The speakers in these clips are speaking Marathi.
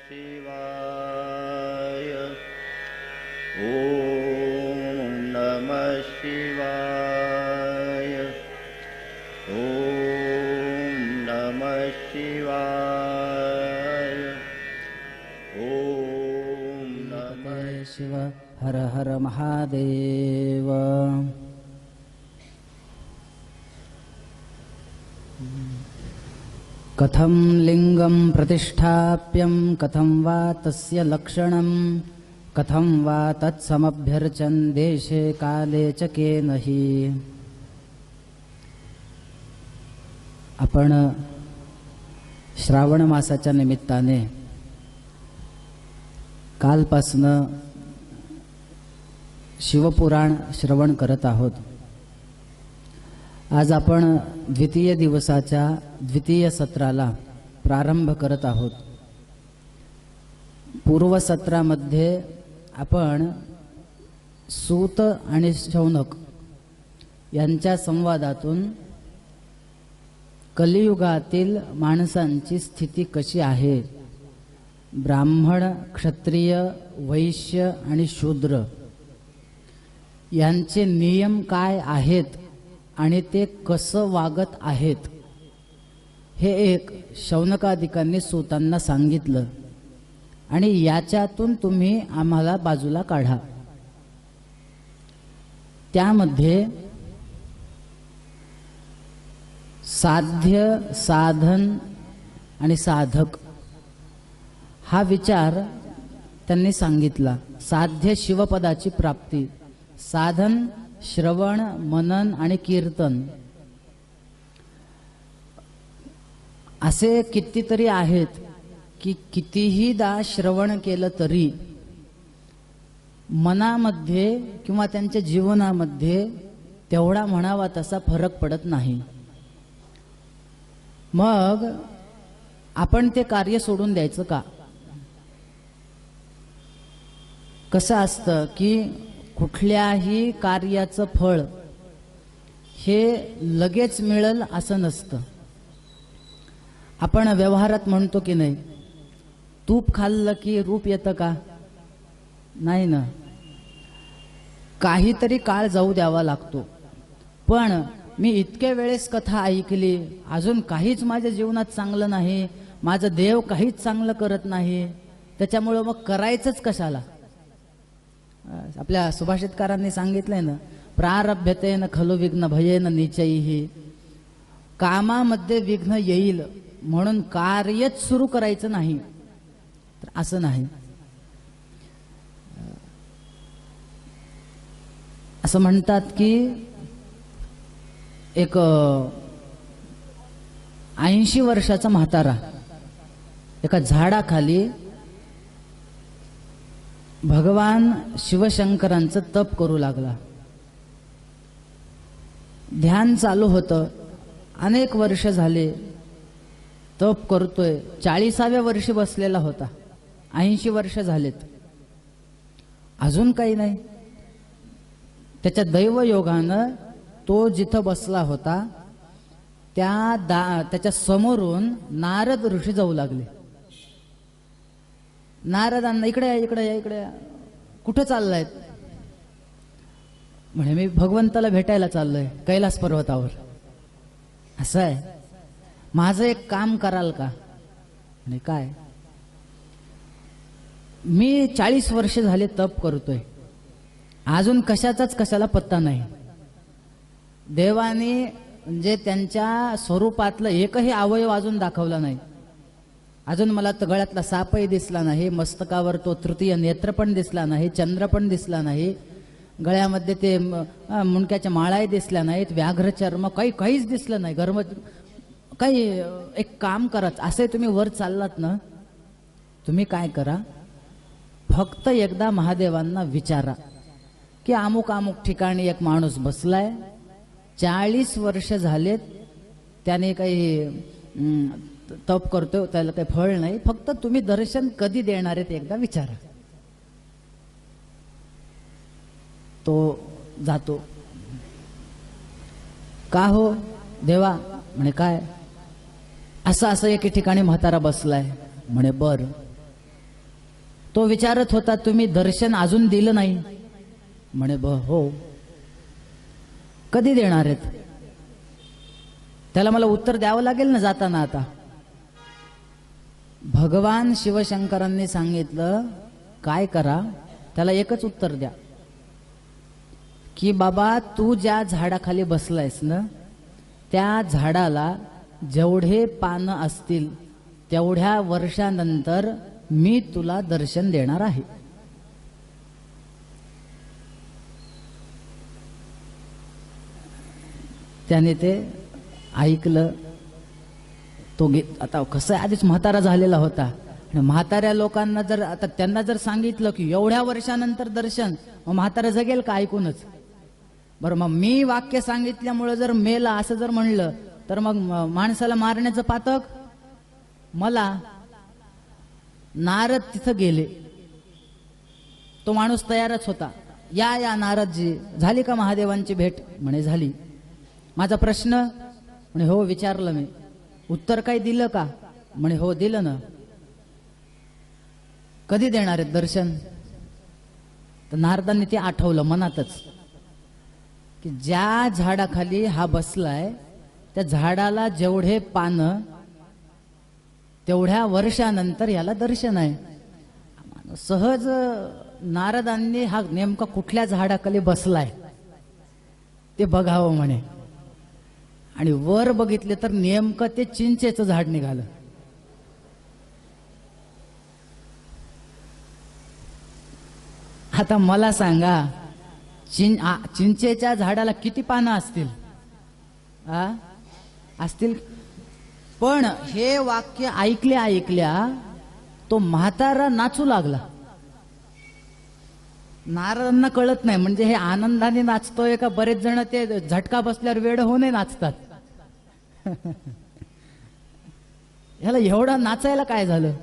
शिवाय. ओम नमः शिवाय. ओम नमः शिवाय. ओम नमः शिव. हर हर महादेव. कथं लिंगं प्रतिष्ठाप्यं कथं वा तस्य लक्षणं कथं वा तत्समभ्यर्चन् देशे काले च केनहि. आपण श्रावण मासाच्या निमित्ताने कालपासनं शिवपुराण श्रवण करत आहोत. आज आपण द्वितीय दिवसाच्या द्वितीय सत्राला प्रारंभ करत आहोत. पूर्व सत्रामध्ये आपण सूत आणि शौनक यांच्या संवादातून कलियुगातील माणसांची स्थिती कशी आहे, ब्राह्मण, क्षत्रिय, वैश्य आणि शूद्र यांचे नियम काय आहेत आणि ते कसं वागत आहेत हे एक शौनकादिकांनी सूतांना सांगितलं आणि याच्यातून तुम्ही आम्हाला बाजूला काढा. त्यामध्ये साध्य, साधन आणि साधक हा विचार त्यांनी सांगितला. साध्य शिवपदाची प्राप्ती, साधन श्रवण, मनन आणि कीर्तन. असे कितीतरी आहेत की कितीहीदा श्रवण केलं तरी मनामध्ये किंवा त्यांच्या जीवनामध्ये तेवढा म्हणावा तसा फरक पडत नाही. मग आपण ते कार्य सोडून द्यायचं का? कसं असतं की कुठल्याही कार्याचं फळ हे लगेच मिळेल असं नसतं. आपण व्यवहारात म्हणतो की नाही, तूप खाल्लं की रूप येतं का? नाही ना. काहीतरी काळ जाऊ द्यावा लागतो. पण मी इतक्या वेळेस कथा ऐकली, अजून काहीच माझ्या जीवनात चांगलं नाही, माझं देव काहीच चांगलं करत नाही, त्याच्यामुळं मग करायचंच कशाला? आपल्या सुभाषितकारांनी सांगितलंय ना, प्रारभ्यतेन खलु विघ्न भयेन निचैहि. कामामध्ये विघ्न येईल म्हणून कार्यच सुरू करायचं नाही, तर असं नाही. असं म्हणतात की एक 80 वर्षाचा म्हातारा एका झाडाखाली भगवान शिवशंकरांचं तप करू लागला. ध्यान चालू होतं. अनेक वर्ष झाले तप करतोय. 40व्या वर्षी बसलेला होता. 80 वर्ष झालेत, अजून काही नाही. त्याच्या दैवयोगानं तो जिथं बसला होता त्याच्या समोरून नारद ऋषी जाऊ लागले. नारदांना, इकडे या, इकडे या, इकडे या. कुठं चाललायत? म्हणे मी भगवंताला भेटायला चाललोय कैलास पर्वतावर. असं आहे, माझं एक काम कराल का? म्हणे काय? मी 40 वर्ष झाले तप करतोय, अजून कशाला पत्ता नाही. देवाने म्हणजे त्यांच्या स्वरूपातलं एकही अवयव अजून दाखवला नाही. अजून मला गळ्यातला सापही दिसला नाही, मस्तकावर तो तृतीय नेत्र पण दिसला नाही, चंद्र पण दिसला नाही, गळ्यामध्ये ते मुंडक्याच्या माळाही दिसल्या नाहीत, व्याघ्र चर्म काहीच दिसलं नाही. गर्म काही एक काम करा, असे तुम्ही वर चाललात ना, तुम्ही काय करा, फक्त एकदा महादेवांना विचारा की अमुक अमुक ठिकाणी एक माणूस बसलाय, 40 वर्ष झालेत, त्याने काही तप करतो, त्याला काही फळ नाही, फक्त तुम्ही दर्शन कधी देणार आहेत एकदा विचारा. तो जातो. का हो देवा? म्हणे काय? असं एके ठिकाणी म्हातारा बसलाय. म्हणे बर, तो विचारत होता, तुम्ही दर्शन अजून दिलं नाही? म्हणे हो. कधी देणार आहेत? त्याला मला उत्तर द्यावं लागेल ना जाताना. आता भगवान शिवशंकरांनी सांगितलं, काय करा? त्याला एकच उत्तर द्या की बाबा, तू ज्या झाडाखाली बसलायस ना, त्या झाडाला जेवढे पानं असतील तेवढ्या वर्षानंतर मी तुला दर्शन देणार आहे. त्याने ते ऐकलं. तो आता कसं आहे, आधीच म्हातारा झालेला होता. आणि म्हाताऱ्या लोकांना जर आता त्यांना जर सांगितलं की एवढ्या वर्षानंतर दर्शन, मग म्हातारा जगेल का ऐकूनच? बरं, मग मी वाक्य सांगितल्यामुळे जर मेला असं जर म्हणलं तर मग माणसाला मारण्याचं पातक मला. नारद तिथं गेले. तो माणूस तयारच होता. या नारदजी, झाली का महादेवांची भेट? म्हणे झाली. माझा प्रश्न? म्हणे हो, विचारलं मी. उत्तर काही दिलं का? म्हणे हो, दिलं ना. कधी देणार आहेत दर्शन? तर नारदांनी ते आठवलं मनातच की ज्या झाडाखाली हा बसलाय त्या झाडाला जेवढे पानं तेवढ्या वर्षानंतर याला दर्शन आहे. सहज नारदांनी हा नेमका कुठल्या झाडाखाली बसलाय ते बघावं म्हणे. आणि वर बघितले तर नेमकं ते चिंचेचं झाड निघालं. आता मला सांगा, चिंचेच्या झाडाला किती पानं असतील? असतील. पण हे वाक्य ऐकल्या तो म्हातारा नाचू लागला. नारदांना कळत नाही म्हणजे हे आनंदाने नाचतोय का बरेच जण ते झटका बसल्यावर वेड होऊन नाचतात. ह्याला एवढं नाचायला काय झालं?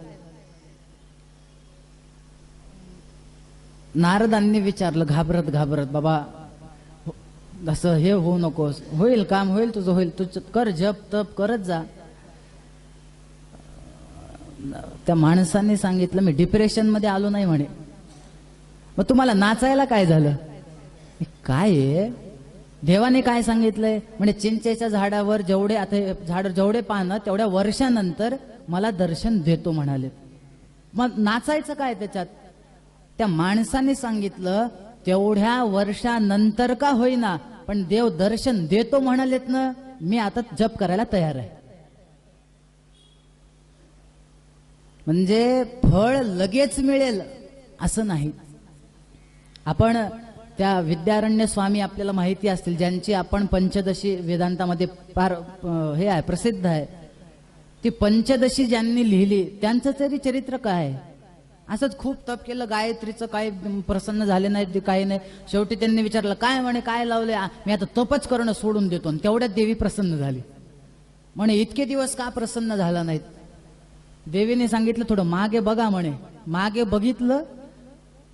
नारदांनी विचारलं घाबरत घाबरत, बाबा असं हे होऊ नकोस, होईल काम, होईल तुझं, होईल तुझं, कर जप तप करत जा. त्या माणसाने सांगितलं, मी डिप्रेशन मध्ये आलो नाही म्हणे. मग तुम्हाला नाचायला काय झालं? काय आहे? देवाने काय सांगितलंय? म्हणजे चिंचेच्या झाडावर जेवढे, आता झाड जेवढे पानं तेवढ्या वर्षानंतर मला दर्शन देतो म्हणाले. मग नाचायचं काय त्याच्यात? त्या माणसाने सांगितलं तेवढ्या वर्षानंतर का होईना पण देव दर्शन देतो म्हणालेत ना, मी आता जप करायला तयार आहे. म्हणजे फळ लगेच मिळेल असं नाही. आपण त्या विद्यारण्य स्वामी आपल्याला माहिती असतील, ज्यांची आपण पंचदशी वेदांतामध्ये फार हे आहे, प्रसिद्ध आहे. ती पंचदशी ज्यांनी लिहिली त्यांचं तरी चरित्र काय? असंच खूप तप केलं, गायत्रीचं काय प्रसन्न झाले नाही, काही नाही. शेवटी त्यांनी विचारलं, काय म्हणे, काय लावले? मी आता तपच करणं सोडून देतो. आणि तेवढ्यात देवी प्रसन्न झाली. म्हणे इतके दिवस का प्रसन्न झाला नाहीत? देवीने सांगितलं थोडं मागे बघा म्हणे. मागे बघितलं,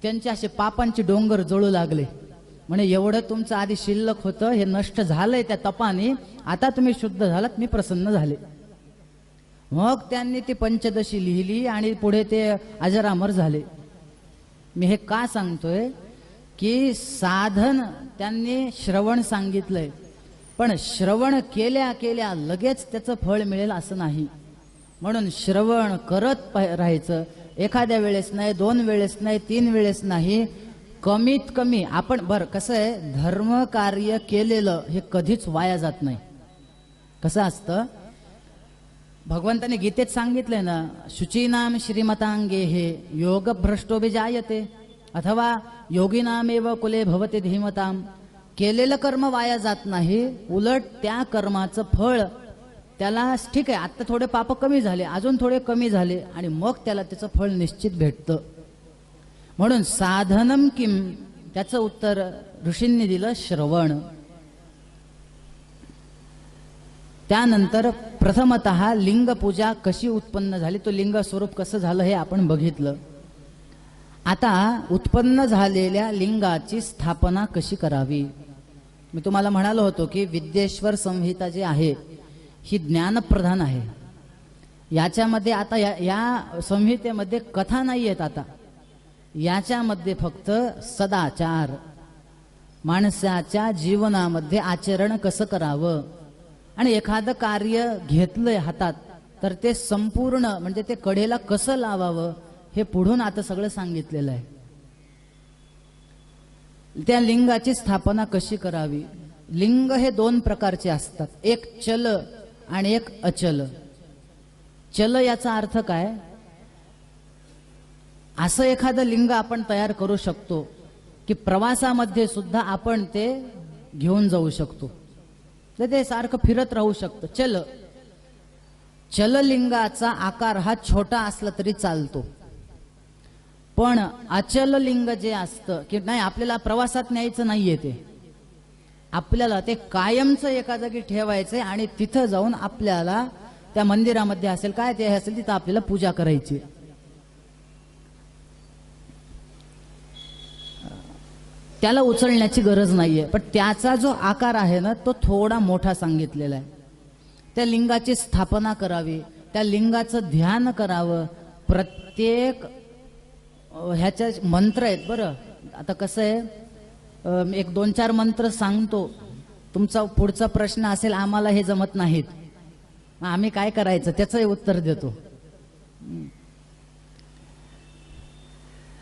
त्यांचे असे पापांचे डोंगर जळू लागले. म्हणे एवढं तुमचं आधी शिल्लक होतं, हे नष्ट झालंय त्या तपाने, आता तुम्ही शुद्ध झालात, मी प्रसन्न झाले. मग त्यांनी ती पंचदशी लिहिली आणि पुढे ते अजरामर झाले. मी हे का सांगतोय की साधन त्यांनी श्रवण सांगितलंय, पण श्रवण केल्या केल्या लगेच त्याचं फळ मिळेल असं नाही. म्हणून श्रवण करत राहायचं. एखाद्या वेळेस नाही, 2 वेळेस नाही, 3 वेळेस नाही, कमीत कमी आपण कसं आहे, धर्म कार्य केलेलं हे कधीच वाया जात नाही. कसं असतं, भगवंताने गीतेत सांगितलंय ना, शुचीनाम श्रीमतांगे हे योग भ्रष्टोभिजायते अथवा योगिनामेव कुले भवते धीमताम. केलेलं कर्म वाया जात नाही, उलट त्या कर्माचं फळ त्याला, ठीक आहे आता थोडे पाप कमी झाले, अजून थोडे कमी झाले, आणि मग त्याला त्याचं फळ निश्चित भेटतं. म्हणून साधनम किम, त्याचं उत्तर ऋषींनी दिलं श्रवण. त्यानंतर प्रथमतः लिंग पूजा कशी उत्पन्न झाली, तो लिंग स्वरूप कसं झालं हे आपण बघितलं. आता उत्पन्न झालेल्या लिंगाची स्थापना कशी करावी? मी तुम्हाला म्हणालो होतो की विद्येश्वर संहिता जी आहे ही ज्ञानप्रधान आहे. याच्यामध्ये आता या संहितेमध्ये कथा नाही आहेत. आता याच्यामध्ये फक्त सदाचार, माणसाच्या जीवनामध्ये आचरण कसं करावं, आणि एखादं कार्य घेतलंय हातात तर ते संपूर्ण म्हणजे ते कडेला कसं लावावं हे पुढून आता सगळं सांगितलेलं आहे. त्या लिंगाची स्थापना कशी करावी. लिंग हे दोन प्रकारचे असतात, एक चल आणि एक अचल. चल याचा अर्थ काय, असं एखादं लिंग आपण तयार करू शकतो की प्रवासामध्ये सुद्धा आपण ते घेऊन जाऊ शकतो, तर ते सारखं फिरत राहू शकतं. चललिंगाचा आकार हा छोटा असला तरी चालतो, पण अचल लिंग जे असतं की नाही आपल्याला प्रवासात न्यायचं नाहीये, ते आपल्याला ते कायमचं एका जागी ठेवायचंय आणि तिथं जाऊन आपल्याला त्या मंदिरामध्ये असेल काय ते असेल तिथं आपल्याला पूजा करायची. त्याला उचलण्याची गरज नाहीये, पण त्याचा जो आकार आहे ना तो थोडा मोठा सांगितलेला आहे. त्या लिंगाची स्थापना करावी, त्या लिंगाचं ध्यान करावं. प्रत्येक ह्याच्या मंत्र आहेत बरं. आता कसं आहे, एक 2-4 मंत्र सांगतो, तुमचा पुढचा प्रश्न असेल आम्हाला हे जमत नाहीत, आम्ही काय करायचं त्याचंही उत्तर देतो.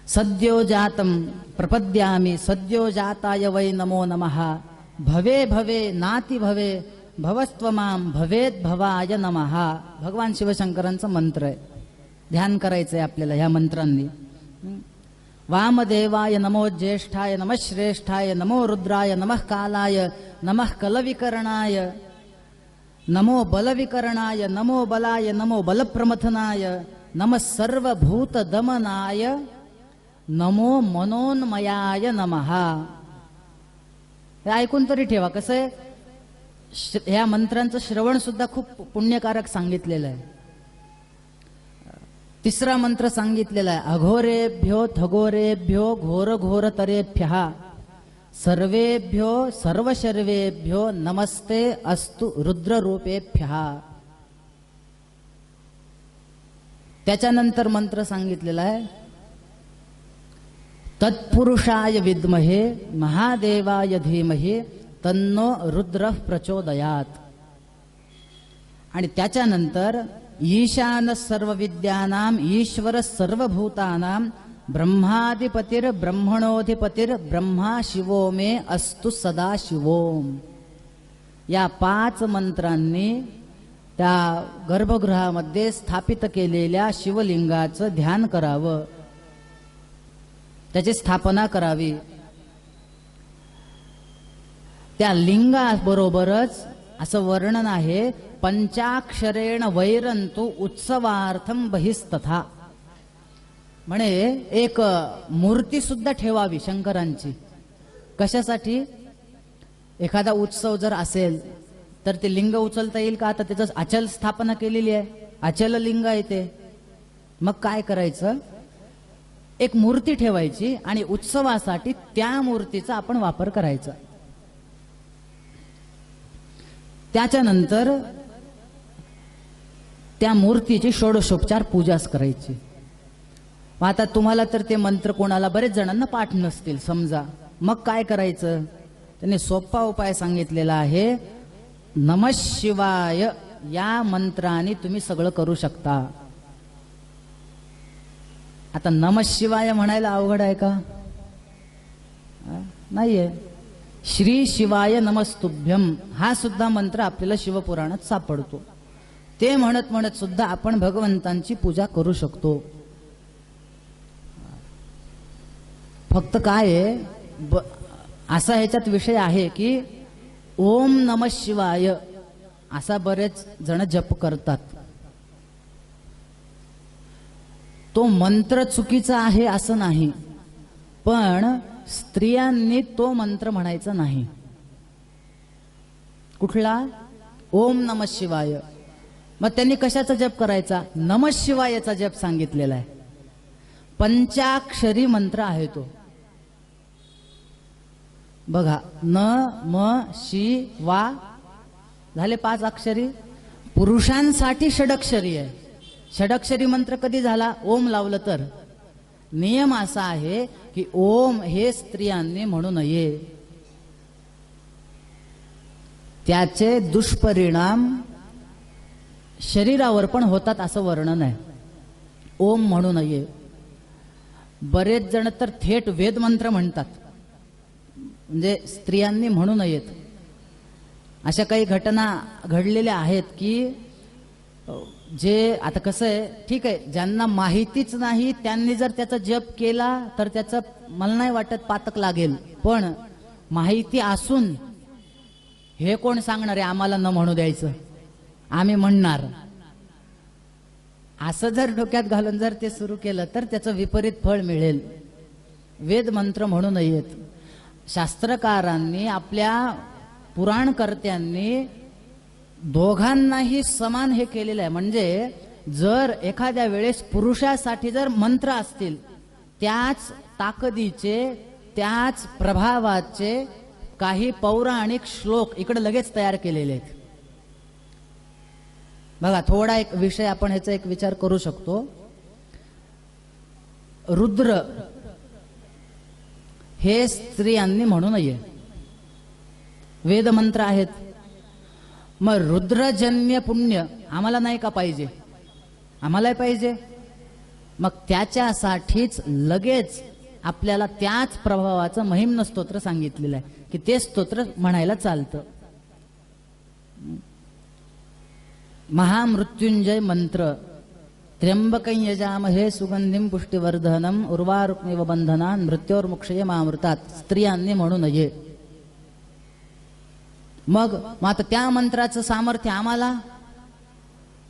सद्यो जातं प्रपद्यामि सद्यो जाताय वै नमो नमः. भवे भवे नाति भवे भवस्त्वमां भवेद भवाय नमः. भगवान शिवशंकरांचा मंत्र आहे, ध्यान करायचंय आपल्याला ह्या मंत्रांनी. वामदेवाय नमो ज्येष्ठाय नमः श्रेष्ठाय नमो रुद्राय नमः कालाय नमः कलविकरणाय नमो बलविकरणाय नमो बलाय नमो बलप्रमथनाय नमः सर्वभूतदमनाय नमो मनोन्मयाय नमः. हे ऐकून तरी ठेवा, कसं आहे ह्या मंत्रांचं श्रवण सुद्धा खूप पुण्यकारक सांगितलेलं आहे. 3रा मंत्र सांगितलेला आहे, अघोरेभ्यो थगोरेभ्यो घोर घोरतरेभ्यः सर्वेभ्यो सर्वशर्वेभ्यो नमस्ते अस्तु रुद्ररूपेभ्यः. त्याच्यानंतर मंत्र सांगितलेला आहे, तत्पुरुषाय विद्महे महादेवाय धीमहि तन्नो रुद्र प्रचोदयात. आणि त्याच्यानंतर ईशान सर्व विद्यानाम ईश्वर सर्वभूतानां ब्रह्माधिपतिर ब्रह्मणोधिपतिर ब्रह्मा शिवो मे अस्तु सदा शिवोम. या 5 मंत्रांनी त्या गर्भगृहामध्ये स्थापित केलेल्या शिवलिंगाचं ध्यान करावं, त्याची स्थापना करावी. त्या लिंगाबरोबरच असं वर्णन आहे, पंचाक्षरेण वैरंतु उत्सवार्थम बहिस्तथा. म्हणे एक मूर्ती सुद्धा ठेवावी शंकरांची. कशासाठी, एखादा उत्सव जर असेल तर ते लिंग उचलता येईल का, आता त्याचं अचल स्थापना केलेली आहे, अचल लिंग आहे ते. मग काय करायचं, एक मूर्ती ठेवायची आणि उत्सवासाठी त्या मूर्तीचा आपण वापर करायचा. त्याच्यानंतर त्या मूर्तीची षोडशोपचार पूजाच करायची. आता तुम्हाला तर ते मंत्र कोणाला बरेच जणांना पाठ नसतील समजा, मग काय करायचं, त्यांनी सोपा उपाय सांगितलेला आहे. नमः शिवाय या मंत्राने तुम्ही सगळं करू शकता. आता नमः शिवाय म्हणायला अवघड आहे का, नाहीये. श्री शिवाय नमस्तुभ्यम हा सुद्धा मंत्र आपल्याला शिवपुराणात सापडतो. ते म्हणत म्हणत सुद्धा आपण भगवंतांची पूजा करू शकतो. फक्त काय आहे, असा ह्याच्यात विषय आहे की ओम नमः शिवाय असा बरेच जण जप करतात. तो मंत्र चुकीचा आहे असं नाही, पण स्त्रियांनी तो मंत्र म्हणायचा नाही. कुठला, ओम नमः शिवाय. मग त्यांनी कशाचा जप करायचा, नमः शिवायचा जप सांगितलेला आहे. पंचाक्षरी मंत्र आहे तो. बघा, न म शि वा झाले 5 अक्षरी. पुरुषांसाठी षडक्षरी आहे. षडक्षरी मंत्र कधी झाला, ओम लावलं तर. नियम असा आहे की ओम हे स्त्रियांनी म्हणू नये. त्याचे दुष्परिणाम शरीरावर पण होतात असं वर्णन आहे. ओम म्हणू नये. बरेच जण तर थेट वेदमंत्र म्हणतात, म्हणजे स्त्रियांनी म्हणू नयेत. अशा काही घटना घडलेल्या आहेत की जे आता कसं आहे, ठीक आहे, ज्यांना माहितीच नाही त्यांनी जर त्याचा जप केला तर त्याचं मला नाही वाटत पातक लागेल. पण माहिती असून हे कोण सांगणार आहे आम्हाला न म्हणू द्यायचं, आम्ही म्हणणार, असं जर डोक्यात घालून जर ते सुरू केलं तर त्याचं विपरीत फळ मिळेल. वेद मंत्र म्हणू नयेत. शास्त्रकारांनी आपल्या पुराणकर्त्यांनी दोघांनाही समान हे केलेलं आहे. म्हणजे जर एखाद्या वेळेस पुरुषासाठी जर मंत्र असतील त्याच ताकदीचे त्याच प्रभावाचे काही पौराणिक श्लोक इकडे लगेच तयार केलेले आहेत. बघा, थोडा एक विषय आपण ह्याचा एक विचार करू शकतो. रुद्र हे स्त्रियांनी म्हणू नये, वेदमंत्र आहेत. मग रुद्रजन्य पुण्य आम्हाला नाही का पाहिजे? आम्हालाही पाहिजे. मग त्याच्यासाठीच लगेच आपल्याला त्याच प्रभावाचं महिम्न स्तोत्र सांगितलेलं आहे की ते स्तोत्र म्हणायला चालतं. महामृत्युंजय मंत्र, त्र्यंबकं यजामहे सुगंधिं पुष्टिवर्धनम उर्वारुकमिव बंधनान् मृत्योर्मुक्षये मामृतात, स्त्रियांनी म्हणू नये. मग आता त्या मंत्राचं सामर्थ्य आम्हाला,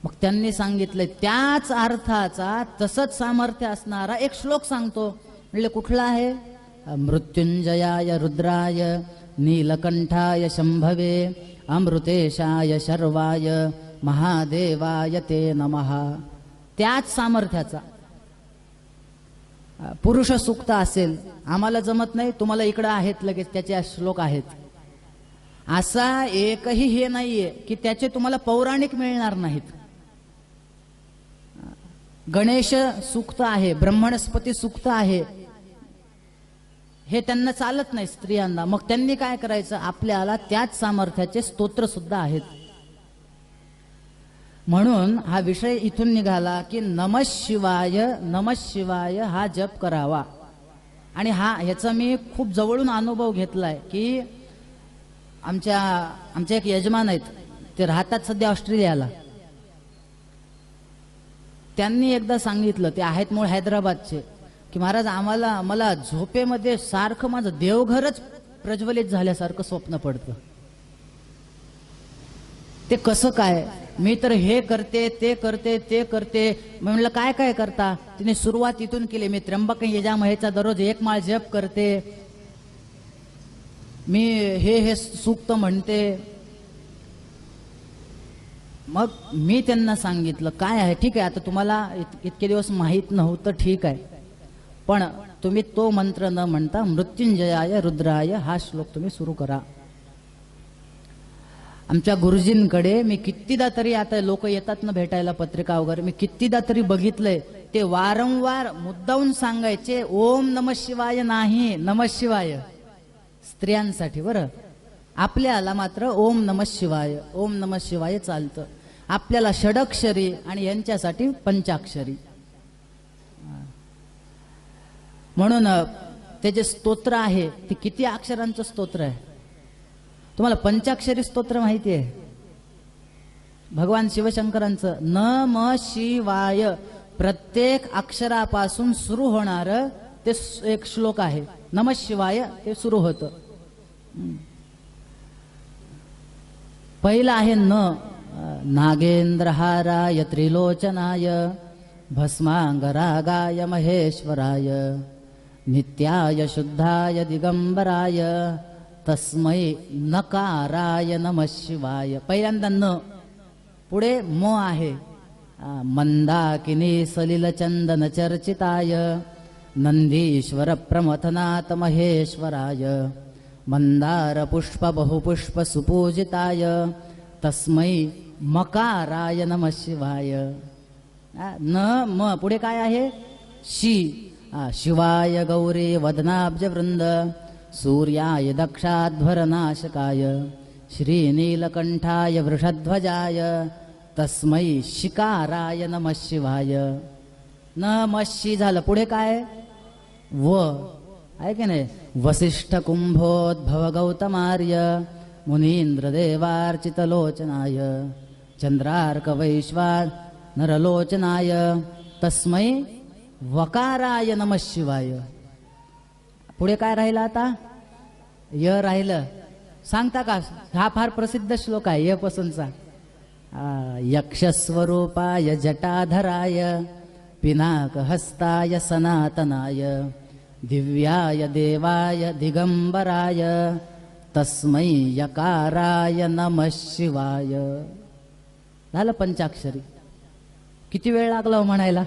मग त्यांनी सांगितलंय त्याच अर्थाचा तसंच सामर्थ्य असणारा एक श्लोक सांगतो. म्हणजे कुठला आहे? मृत्युंजयाय रुद्राय नीलकंठाय शंभवे अमृतेशाय शर्वाय महादेवाय ते नमः. त्याच सामर्थ्याचा पुरुष सूक्त असेल, आम्हाला जमत नाही, तुम्हाला इकडं आहेत लगेच त्याचे श्लोक आहेत, असा एकही हे नाहीये की त्याचे तुम्हाला पौराणिक मिळणार नाहीत. गणेश सूक्त आहे, ब्रह्मणस्पती सूक्त आहे, हे त्यांना चालत नाही स्त्रियांना. मग त्यांनी काय करायचं? आपल्याला त्याच सामर्थ्याचे स्तोत्र सुद्धा आहेत. म्हणून हा विषय इथून निघाला की नमः शिवाय, नमः शिवाय हा जप करावा. आणि ह्याचा मी खूप जवळून अनुभव घेतलाय की आमचे एक यजमान आहेत, ते राहतात सध्या ऑस्ट्रेलियाला. त्यांनी एकदा सांगितलं, ते आहेत मूळ हैदराबादचे, की महाराज मला झोपेमध्ये सारखं माझं देवघरच प्रज्वलित झाल्यासारखं स्वप्न पडतं. ते कसं काय? मी तर हे करते, ते करते, ते करते. म्हणलं काय काय करता? तिने सुरुवात इथून केली. मी त्र्यंबकं यजामहेचा दररोज 1 माळ जप करते, मी हे सूक्त म्हणते. मग मी त्यांना सांगितलं काय आहे, ठीक आहे, आता तुम्हाला इतके दिवस माहीत नव्हतं, ठीक आहे, पण तुम्ही तो मंत्र न म्हणता मृत्युंजयाय रुद्राय हा श्लोक तुम्ही सुरू करा. आमच्या गुरुजींकडे मी कितीदा तरी, आता लोक येतात ना भेटायला पत्रिका वगैरे, मी कितीदा तरी बघितलंय, ते वारंवार मुद्दाहून सांगायचे ओम नमः शिवाय नाही, नमः शिवाय स्त्रियांसाठी बरं. आपल्याला मात्र ओम नमः शिवाय, ओम नमः शिवाय चालतं. आपल्याला षडक्षरी आणि यांच्यासाठी पंचाक्षरी. म्हणून ते जे स्तोत्र आहे ते किती अक्षरांचं स्तोत्र आहे? तुम्हाला पंचाक्षरी स्तोत्र माहिती आहे? भगवान शिवशंकरांचं नमः शिवाय, प्रत्येक अक्षरापासून सुरू होणार ते एक श्लोक आहे. नमः शिवाय ते सुरू होतं. पहिला आहे नागेंद्रहाराय त्रिलोचनाय भस्मांगरागाय महेश्वराय नित्याय शुद्धाय दिगंबराय तस्मै नकाराय नमः शिवाय. पहिल्यांदा न, पुढे म आहे. मंदाकिनी सलिल चंदन चर्चिताय नंदीश्वर प्रमथनाथ महेश्वराय मंदार पुष्प बहुपुष्प सुपूजिताय तस्मै मकाराय नमः शिवाय. न म पुढे काय आहे? शी. शिवाय गौरी वदनाब्जवृंद सूर्याय दक्षाध्वरनाशकाय श्रीनीलकंठाय वृषध्वजाय तस्मै शिकाराय नमः शिवाय. नमः शि झालं, पुढे काय व आहे की नाही. वसिष्ठ कुंभोद्भव गौतमार्य मुनींद्र देवार्चितलोचनाय चंद्रार्क वैश्वान नरलोचनाय तस्मै वकाराय नमः शिवाय. पुढे काय राहिलं आता, य राहिलं. सांगता का, हा फार प्रसिद्ध श्लोक आहे य पासूनचा. यक्षस्वरूपाय जटाधराय पिनाकहस्ताय सनातनाय दिव्याय देवाय दिगंबराय तस्मै यकाराय नमः शिवाय. झालं पंचाक्षरी. किती वेळ लागला हो म्हणायला,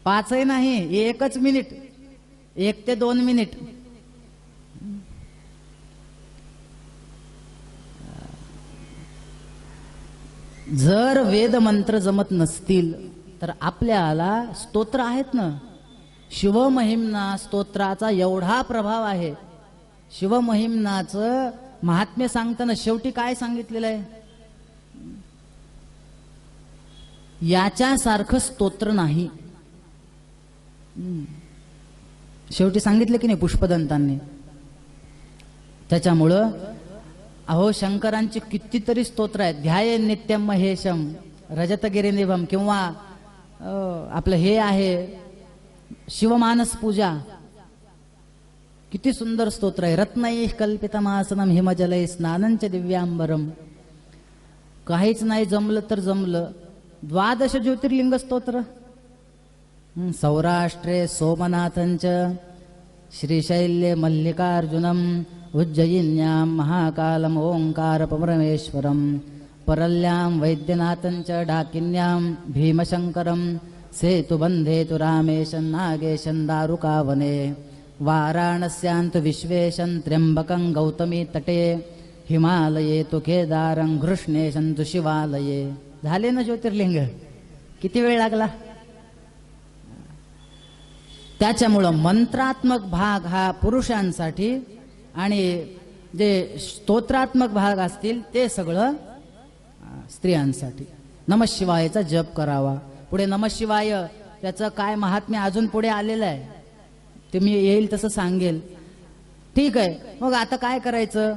5ही नाही, 1च मिनिट, 1 ते 2 मिनिट. जर वेद मंत्र जमत नसतील तर आपल्याला स्तोत्र आहेत ना. शिवमहिम्ना स्तोत्राचा एवढा प्रभाव आहे. शिवमहिम्नाचं महात्म्य सांगताना शेवटी काय सांगितलेलं आहे, याच्यासारखं स्तोत्र नाही. शेवटी सांगितलं की नाही पुष्पदंतांनी. त्याच्यामुळं अहो शंकरांची कितीतरी स्तोत्र आहेत. ध्याये नित्यम महेशम रजतगिरीनिभम किंवा आपलं हे आहे शिवमानस पूजा, किती सुंदर स्तोत्र आहे. रत्नैः कल्पितमासनम हिमजलैः स्नानंच दिव्यांबरम. काहीच नाही जमलं तर जमलं 12 ज्योतिर्लिंग स्तोत्र. सौराष्ट्रे सोमनाथंच श्रीशैल्ये मल्लिकार्जुनम उज्जयिन्यां महाकालम ओंकार परमेश्वरम परल्यां वैद्यनाथंच डाकिन्यां भीमशंकरम सेतुबंधे तु रामेशं नागेशं दारुकावने वाराणस्यान्तु विश्वेशं त्र्यंबकं गौतमी तटे हिमालये तु केदारं घृष्णेशं तु शिवालये. झाले ना ज्योतिर्लिंग. किती वेळ लागला. त्याच्यामुळं मंत्रात्मक भाग हा पुरुषांसाठी आणि जे स्तोत्रात्मक भाग असतील ते सगळं स्त्रियांसाठी. नमः शिवायचा जप करावा. पुढे नमः शिवाय त्याचं काय महात्म्य अजून पुढे आलेलं आहे, ते मी येईल तसं सांगेल. ठीक आहे, मग आता काय करायचं,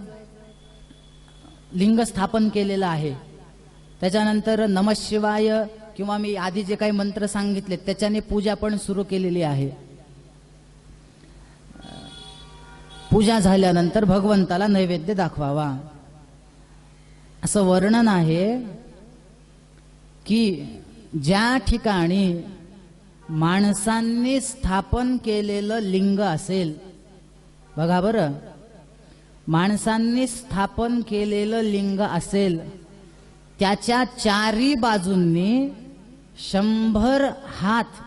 लिंग स्थापन केलेलं आहे. त्याच्यानंतर नमः शिवाय किंवा मी आधी जे काही मंत्र सांगितले त्याच्याने पूजा पण सुरू केलेली आहे. पूजा झाल्यानंतर भगवंताला नैवेद्य दाखवावा असं वर्णन आहे की ज्या ठिकाणी माणसांनी स्थापन केलेलं लिंग असेल, बघा बरं, माणसांनी स्थापन केलेलं लिंग असेल त्याच्या 4ही बाजूंनी 100 हात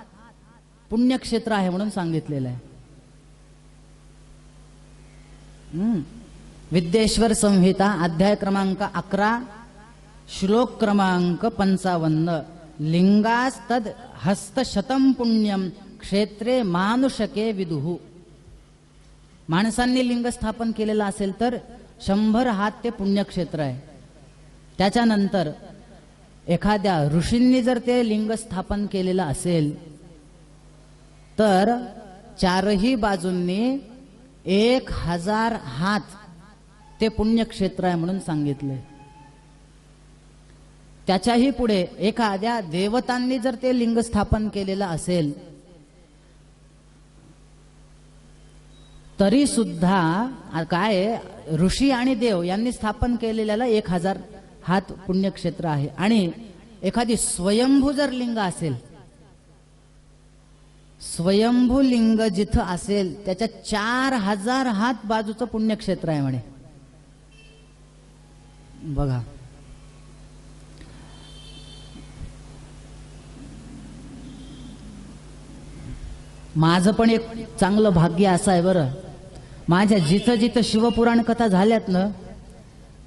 पुण्यक्षेत्र आहे म्हणून सांगितलेलं आहे. विद्येश्वर संहिता अध्याय क्रमांक 11 श्लोक क्रमांक 55 लिंगास्तद हस्तशतम पुण्यम क्षेत्रे मानुषके विदुहु. माणसांनी लिंग स्थापन केलेलं असेल तर 100 हात ते पुण्यक्षेत्र आहे. त्याच्यानंतर एखाद्या ऋषींनी जर ते लिंग स्थापन केलेलं असेल तर 4ही बाजूंनी 1000 हात ते पुण्यक्षेत्र आहे म्हणून सांगितले. त्याच्याही पुढे एखाद्या देवतांनी जर ते लिंग स्थापन केलेलं असेल तरी सुद्धा काय ऋषी आणि देव यांनी स्थापन केलेल्याला 1000 हात पुण्यक्षेत्र आहे. आणि एखादी स्वयंभू जर लिंग असेल, स्वयंभू लिंग जिथं असेल त्याच्या 4000 हात बाजूचं पुण्यक्षेत्र आहे म्हणे. बघा, माझं पण एक चांगलं भाग्य असं आहे बरं, माझ्या जिथं जिथं शिवपुराण कथा झाल्यात ना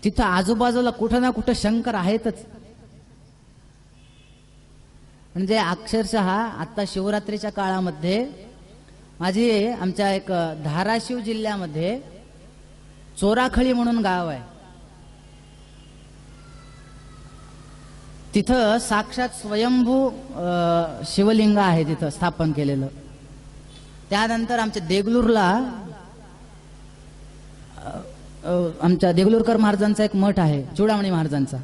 तिथं आजूबाजूला कुठं ना कुठं शंकर आहेतच. म्हणजे अक्षरशः आता शिवरात्रीच्या काळामध्ये माझी आमच्या एक धाराशिव जिल्ह्यामध्ये चोराखळी म्हणून गाव आहे, तिथं साक्षात स्वयंभू शिवलिंग आहे तिथं स्थापन केलेलं. त्यानंतर आमच्या देगलूरला आमच्या देगलूरकर महाराजांचा एक मठ आहे, चुडामणी महाराजांचा,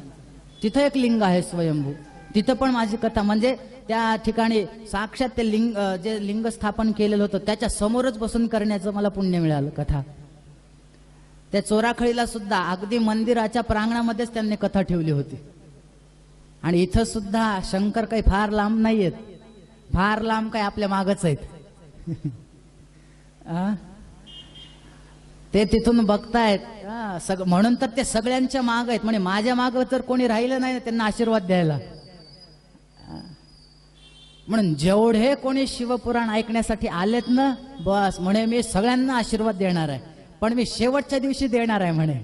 तिथं एक लिंग आहे स्वयंभू. तिथं पण माझी कथा, म्हणजे त्या ठिकाणी साक्षात ते लिंग, जे लिंग स्थापन केलेलं होतं त्याच्या समोरच बसून करण्याचं मला पुण्य मिळालं कथा. त्या चोराखळीला सुद्धा अगदी मंदिराच्या प्रांगणामध्येच त्यांनी कथा ठेवली होती. आणि इथं सुद्धा शंकर काही फार लांब नाहीयेत, फार लांब काय आपल्या मागच आहेत. ते तिथून बघतायत, म्हणून तर ते सगळ्यांच्या माग आहेत. म्हणजे माझ्या माग तर कोणी राहिलं नाही त्यांना आशीर्वाद द्यायला. म्हणून जेवढे कोणी शिवपुराण ऐकण्यासाठी आलेत ना, बस म्हणे मी सगळ्यांना आशीर्वाद देणार आहे, पण मी शेवटच्या दिवशी देणार आहे म्हणे.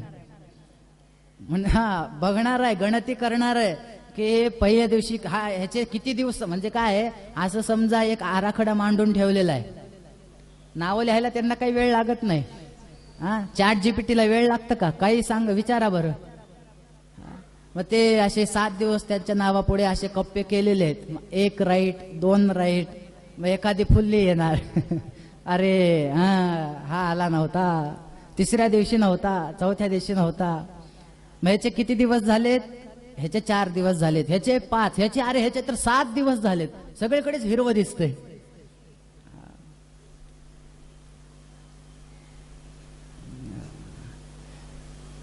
हा बघणार आहे, गणती करणार आहे की पहिल्या दिवशी हा ह्याचे किती दिवस, म्हणजे काय असं समजा एक आराखडा मांडून ठेवलेला आहे. नावं लिहायला त्यांना काही वेळ लागत नाही. ChatGPT ला वेळ लागतं का? काही सांग, विचारा बरं. मग ते असे 7 दिवस त्यांच्या नावापुढे असे कप्पे केलेले आहेत. 1 राईट 2 राईट, मग एखादी फुल्ली येणार. अरे हा आला नव्हता, 3ऱ्या दिवशी नव्हता, 4थ्या दिवशी नव्हता. मग ह्याचे किती दिवस झालेत? ह्याचे 4 दिवस झालेत, ह्याचे 5, ह्याचे अरे ह्याचे तर 7 दिवस झालेत. सगळीकडेच हिरवं दिसतंय.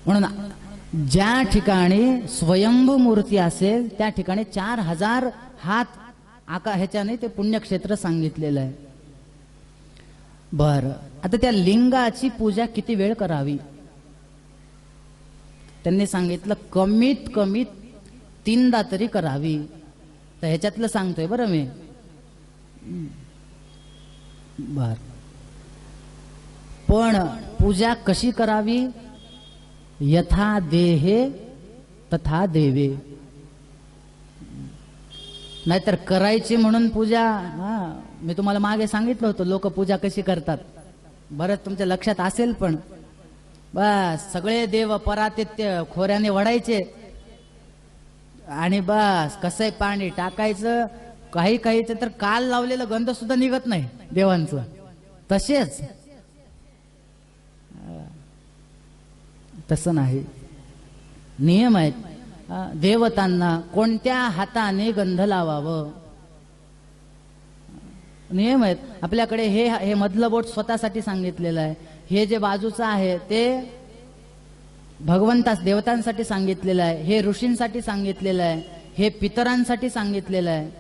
म्हणून ज्या ठिकाणी स्वयंभू मूर्ती असेल त्या ठिकाणी 4000 हात ह्याच्याने ते पुण्यक्षेत्र सांगितलेलं आहे. बर, आता त्या लिंगाची पूजा किती वेळ करावी? त्यांनी सांगितलं कमीत कमी 3दा तरी करावी. तर ह्याच्यातलं सांगतोय बरं मी. बर, पण पूजा कशी करावी? यथा देहे तथा देवे. नाहीतर करायची म्हणून पूजा, मी तुम्हाला मागे सांगितलं होतं लोक पूजा कशी करतात, बरंच तुमच्या लक्षात असेल. पण बस सगळे देव परातित्य खोऱ्याने वडायचे आणि बस कसंही पाणी टाकायचं. काही काहीच तर काल लावलेलं गंध सुद्धा निघत नाही देवांचं. तसेच तसं नाही, नियम आहेत. देवतांना कोणत्या हाताने गंध लावावं नियम आहेत आपल्याकडे. हे मधलं बोट स्वतःसाठी सांगितलेलं आहे. हे जे बाजूचं आहे ते भगवंतास देवतांसाठी सांगितलेलं आहे. हे ऋषींसाठी सांगितलेलं आहे. हे पितरांसाठी सांगितलेलं आहे.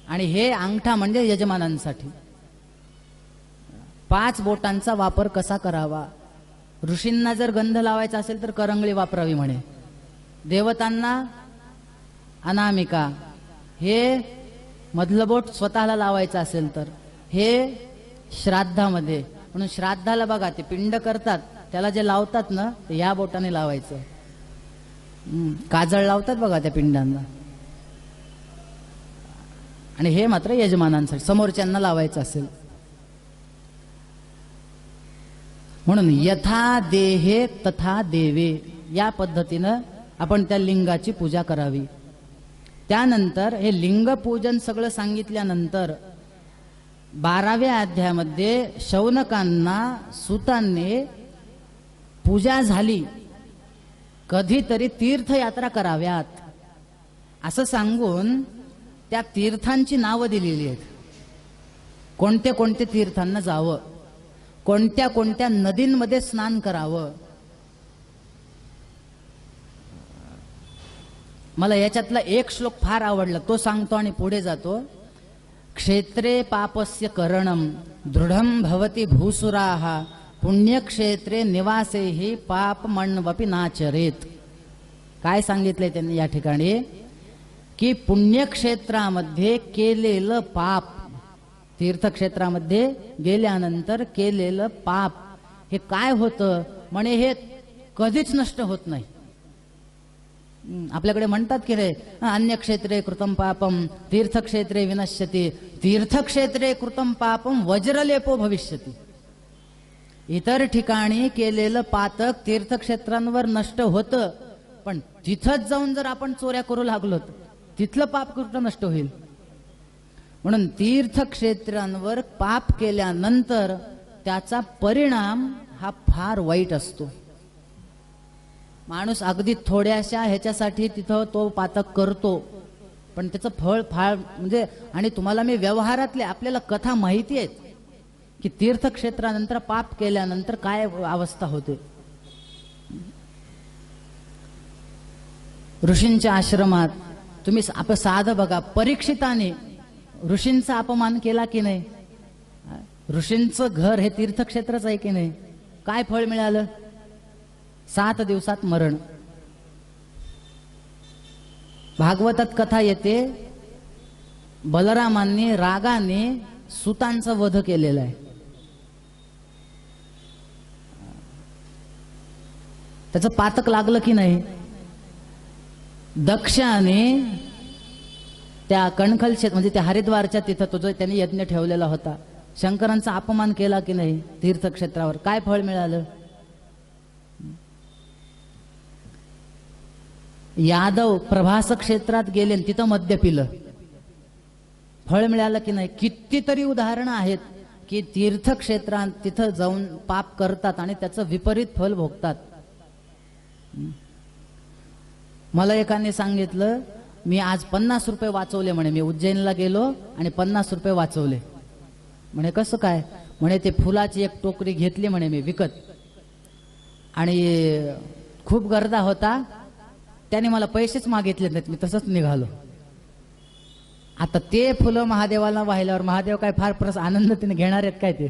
आणि हे अंगठा म्हणजे यजमानांसाठी. 5 बोटांचा वापर कसा करावा? ऋषींना जर गंध लावायचा असेल तर करंगळी वापरावी म्हणे. देवतांना अनामिका. हे मधलं बोट स्वतःला लावायचं असेल तर हे श्राद्धामध्ये. म्हणून श्राद्धाला बघा ते पिंड करतात त्याला जे लावतात ना ते या बोटाने लावायचं. काजळ लावतात बघा त्या पिंडांना. आणि हे मात्र यजमानांसाठी समोरच्यांना लावायचं असेल. म्हणून यथा देहे तथा देवे या पद्धतीनं आपण त्या लिंगाची पूजा करावी. त्यानंतर हे लिंग पूजन सगळं सांगितल्यानंतर 12व्या अध्यायामध्ये शौनकांना सुतांनी पूजा झाली कधीतरी तीर्थयात्रा कराव्यात असं सांगून त्या तीर्थांची नावं दिलेली आहेत. कोणते कोणते तीर्थांना जावं, कोणत्या कोणत्या नदींमध्ये स्नान करावं. मला याच्यातला एक श्लोक फार आवडला, तो सांगतो आणि पुढे जातो. क्षेत्रे पापस्य करणम दृढम भवति भूसुराः पुण्यक्षेत्रे निवासेहि पापमण्वपि नाचरेत. काय सांगितलंय त्यांनी या ठिकाणी की पुण्यक्षेत्रामध्ये केलेलं पाप, तीर्थक्षेत्रामध्ये गेल्यानंतर केलेलं पाप हे काय होतं म्हणे, हे कधीच नष्ट होत नाही. आपल्याकडे म्हणतात की रे अन्य क्षेत्रे कृतम पापम तीर्थक्षेत्रे विनश्यती, तीर्थक्षेत्रे कृतम पापम वज्रलेपो भविष्यती. इतर ठिकाणी केलेलं पातक तीर्थक्षेत्रांवर नष्ट होतं, पण तिथंच जाऊन जर आपण चोऱ्या करू लागलो तिथलं पाप कुठं नष्ट होईल. म्हणून तीर्थक्षेत्रांवर पाप केल्यानंतर त्याचा परिणाम हा फार वाईट असतो. माणूस अगदी थोड्याशा ह्याच्यासाठी तिथं तो पातक करतो, पण त्याचं फळ फार म्हणजे, आणि तुम्हाला मी व्यवहारातले आपल्याला कथा माहिती आहेत की तीर्थक्षेत्रानंतर पाप केल्यानंतर काय अवस्था होते. ऋषींच्या आश्रमात तुम्ही आपण साधं बघा, परीक्षिताने ऋषींचा अपमान केला की नाही? ऋषींचं घर हे तीर्थक्षेत्रच आहे की नाही? काय फळ मिळालं? 7 दिवसात मरण. भागवतात कथा येते, बलरामांनी रागाने सुतांचा वध केलेला आहे. त्याचं पातक लागलं की नाही? दक्षाने त्या कणखल म्हणजे त्या हरिद्वारच्या तिथं तो जो त्यांनी यज्ञ ठेवलेला होता, शंकरांचा अपमान केला की नाही तीर्थक्षेत्रावर? काय फळ मिळालं? यादव प्रभास क्षेत्रात गेले तिथं मद्य पिलं, फळ मिळालं की नाही? कितीतरी उदाहरणं आहेत की तीर्थक्षेत्रात तिथं जाऊन पाप करतात आणि त्याचं विपरीत फल भोगतात. मला एकाने सांगितलं, मी आज 50 रुपये वाचवले म्हणे. मी उज्जैनला गेलो आणि 50 रुपये वाचवले म्हणे. कसं काय? म्हणे ते फुलाची एक टोकरी घेतली म्हणे मी विकत, आणि खूप गर्दा होता, त्याने मला पैसेच मागितले नाहीत, मी तसंच निघालो. आता ते फुलं महादेवाला वाहिल्यावर महादेव काय फार आनंदाने घेणार आहेत काय? ते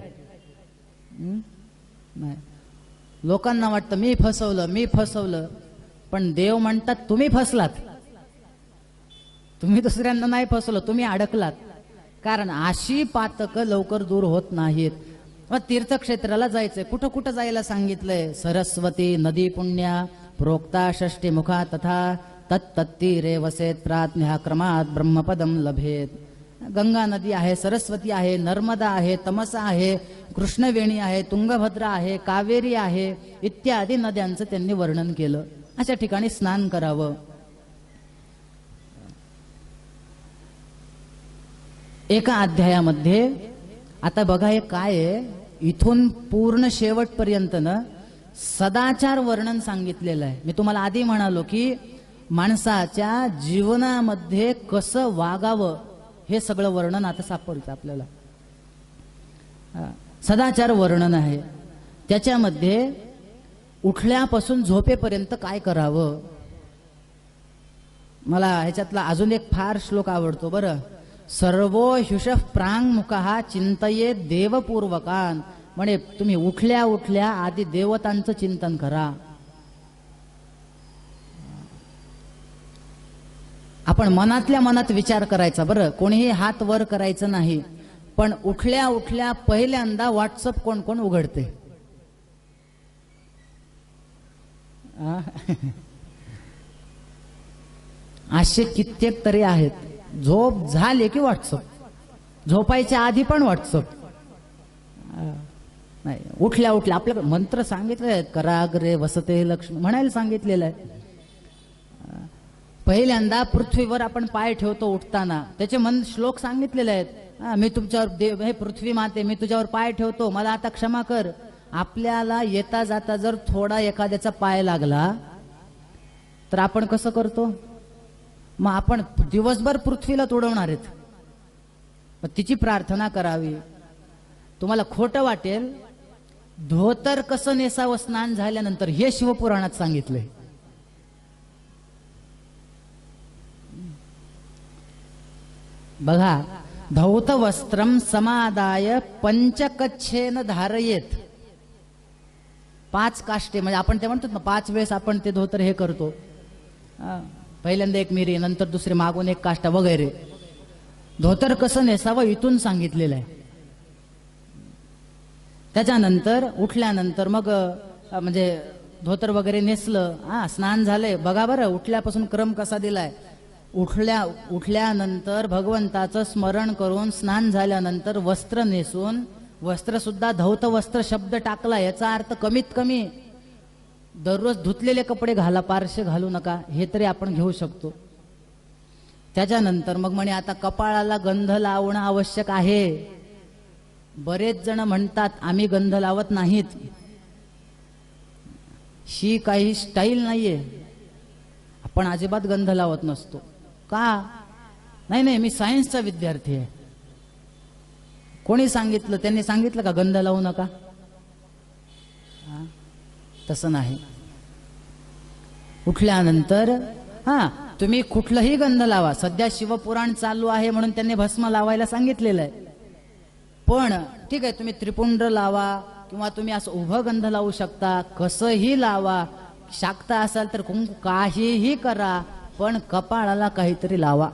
नाही. लोकांना वाटतं मी फसवलं, पण देव म्हणतात तुम्ही फसलात. तुम्ही दुसऱ्यांना नाही फसवलं, तुम्ही अडकलात. कारण अशी पातकं लवकर दूर होत नाहीत. मग तीर्थक्षेत्राला जायचंय, कुठं कुठं जायला सांगितलंय? सरस्वती नदी पुण्या प्रोक्ता षष्टी मुखा तथा तत्तीरे वसेत प्राज्ञा क्रमात ब्रह्मपदम लभेत. गंगा नदी आहे, सरस्वती आहे, नर्मदा आहे, तमसा आहे, कृष्णवेणी आहे, तुंगभद्रा आहे, कावेरी आहे, इत्यादी नद्यांचं त्यांनी वर्णन केलं. अशा ठिकाणी स्नान करावं. एका अध्यायामध्ये आता बघा हे काय आहे, इथून पूर्ण शेवटपर्यंत ना सदाचार वर्णन सांगितलेलं आहे. मी तुम्हाला आधी म्हणालो की माणसाच्या जीवनामध्ये कसं वागावं हे सगळं वर्णन आता सापडतं आपल्याला. सदाचार वर्णन आहे. त्याच्यामध्ये उठल्यापासून झोपेपर्यंत काय करावं. मला ह्याच्यातला अजून एक फार श्लोक आवडतो बरं. सर्वो ह्युषः प्रांगमुखः चिंतये देवपूर्वकान. म्हणे तुम्ही उठल्या उठल्या आधी देवतांचं चिंतन करा. आपण मनातल्या मनात विचार करायचा बरं, कोणीही हात वर करायचं नाही. पण उठल्या उठल्या पहिल्यांदा व्हॉट्सअप कोण कोण उघडते? असे कित्येक तरी आहेत. झोप झाले की व्हॉट्सअप, झोपायच्या आधी पण व्हॉट्सअप. नाही, उठल्या उठल्या आपल्याकडे मंत्र सांगितले आहेत, कराग्रे वसते लक्ष्मी म्हणायला सांगितलेलं आहे. पहिल्यांदा पृथ्वीवर आपण पाय ठेवतो उठताना, त्याचे मन श्लोक सांगितलेले आहेत. मी तुमच्यावर देव, हे पृथ्वी माते, मी तुझ्यावर पाय ठेवतो, मला आता क्षमा कर. आपल्याला येता जाता जर थोडा एखाद्याचा पाय लागला तर आपण कसं करतो? मग आपण दिवसभर पृथ्वीला तोडवणार आहेत. मग तिची प्रार्थना करावी. तुम्हाला खोटं वाटेल, धोतर कसं नेसावं स्नान झाल्यानंतर हे शिवपुराणात सांगितलंय. बघा, धौत वस्त्रम समादाय पंचकच्छेन धारयेत. 5 काष्टे, म्हणजे आपण ते म्हणतो ना 5 वेळेस आपण ते धोतर हे करतो. पहिल्यांदा एक मिरी, नंतर दुसरे मागून एक काष्टा वगैरे. धोतर कसं नेसावं इथून सांगितलेलं आहे. त्याच्यानंतर उठल्यानंतर मग म्हणजे धोतर वगैरे नेसलं, स्नान झालंय. बघा बरं उठल्यापासून क्रम कसा दिलाय. उठल्यानंतर भगवंताचं स्मरण करून स्नान झाल्यानंतर वस्त्र नेसून, वस्त्र सुद्धा धौत वस्त्र शब्द टाकला. याचा अर्थ कमीत कमी दररोज धुतलेले कपडे घाला, पारशे घालू नका, हे तरी आपण घेऊ शकतो. त्याच्यानंतर मग म्हणे आता कपाळाला गंध लावणं आवश्यक आहे. बरेच जण म्हणतात आम्ही गंध लावत नाहीत, ही काही स्टाईल नाहीये, आपण अजिबात गंध लावत नसतो. का? नाही, मी सायन्सचा विद्यार्थी आहे. कोणी सांगितलं? त्यांनी सांगितलं का गंध लावू नका? तसं नाही. उठल्यानंतर तुम्ही कुठलंही गंध लावा. सध्या शिवपुराण चालू आहे म्हणून त्यांनी भस्म लावायला सांगितलेलं आहे. पण ठीक आहे, तुम्ही त्रिपुंड लावा किंवा तुम्ही असं उभं गंध लावू शकता, कसंही लावा. शाक्त असाल तर कुंकू काहीही करा, पण कपाळाला काहीतरी लावा.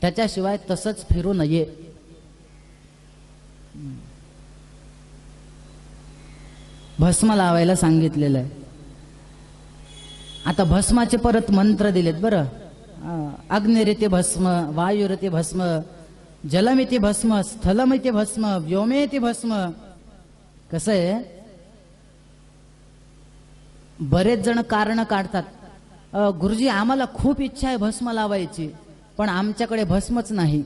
त्याच्याशिवाय तसंच फिरू नये. भस्म लावायला सांगितलेलं आहे. आता भस्माचे परत मंत्र दिलेत बरं. अग्निरिती भस्म, वायुरिती भस्म, जलमिती भस्म, स्थलमिती भस्म, व्योमेती भस्म. कसं आहे, बरेच जण कारण काढतात. गुरुजी आम्हाला खूप इच्छा आहे भस्म लावायची, पण आमच्याकडे भस्मच नाही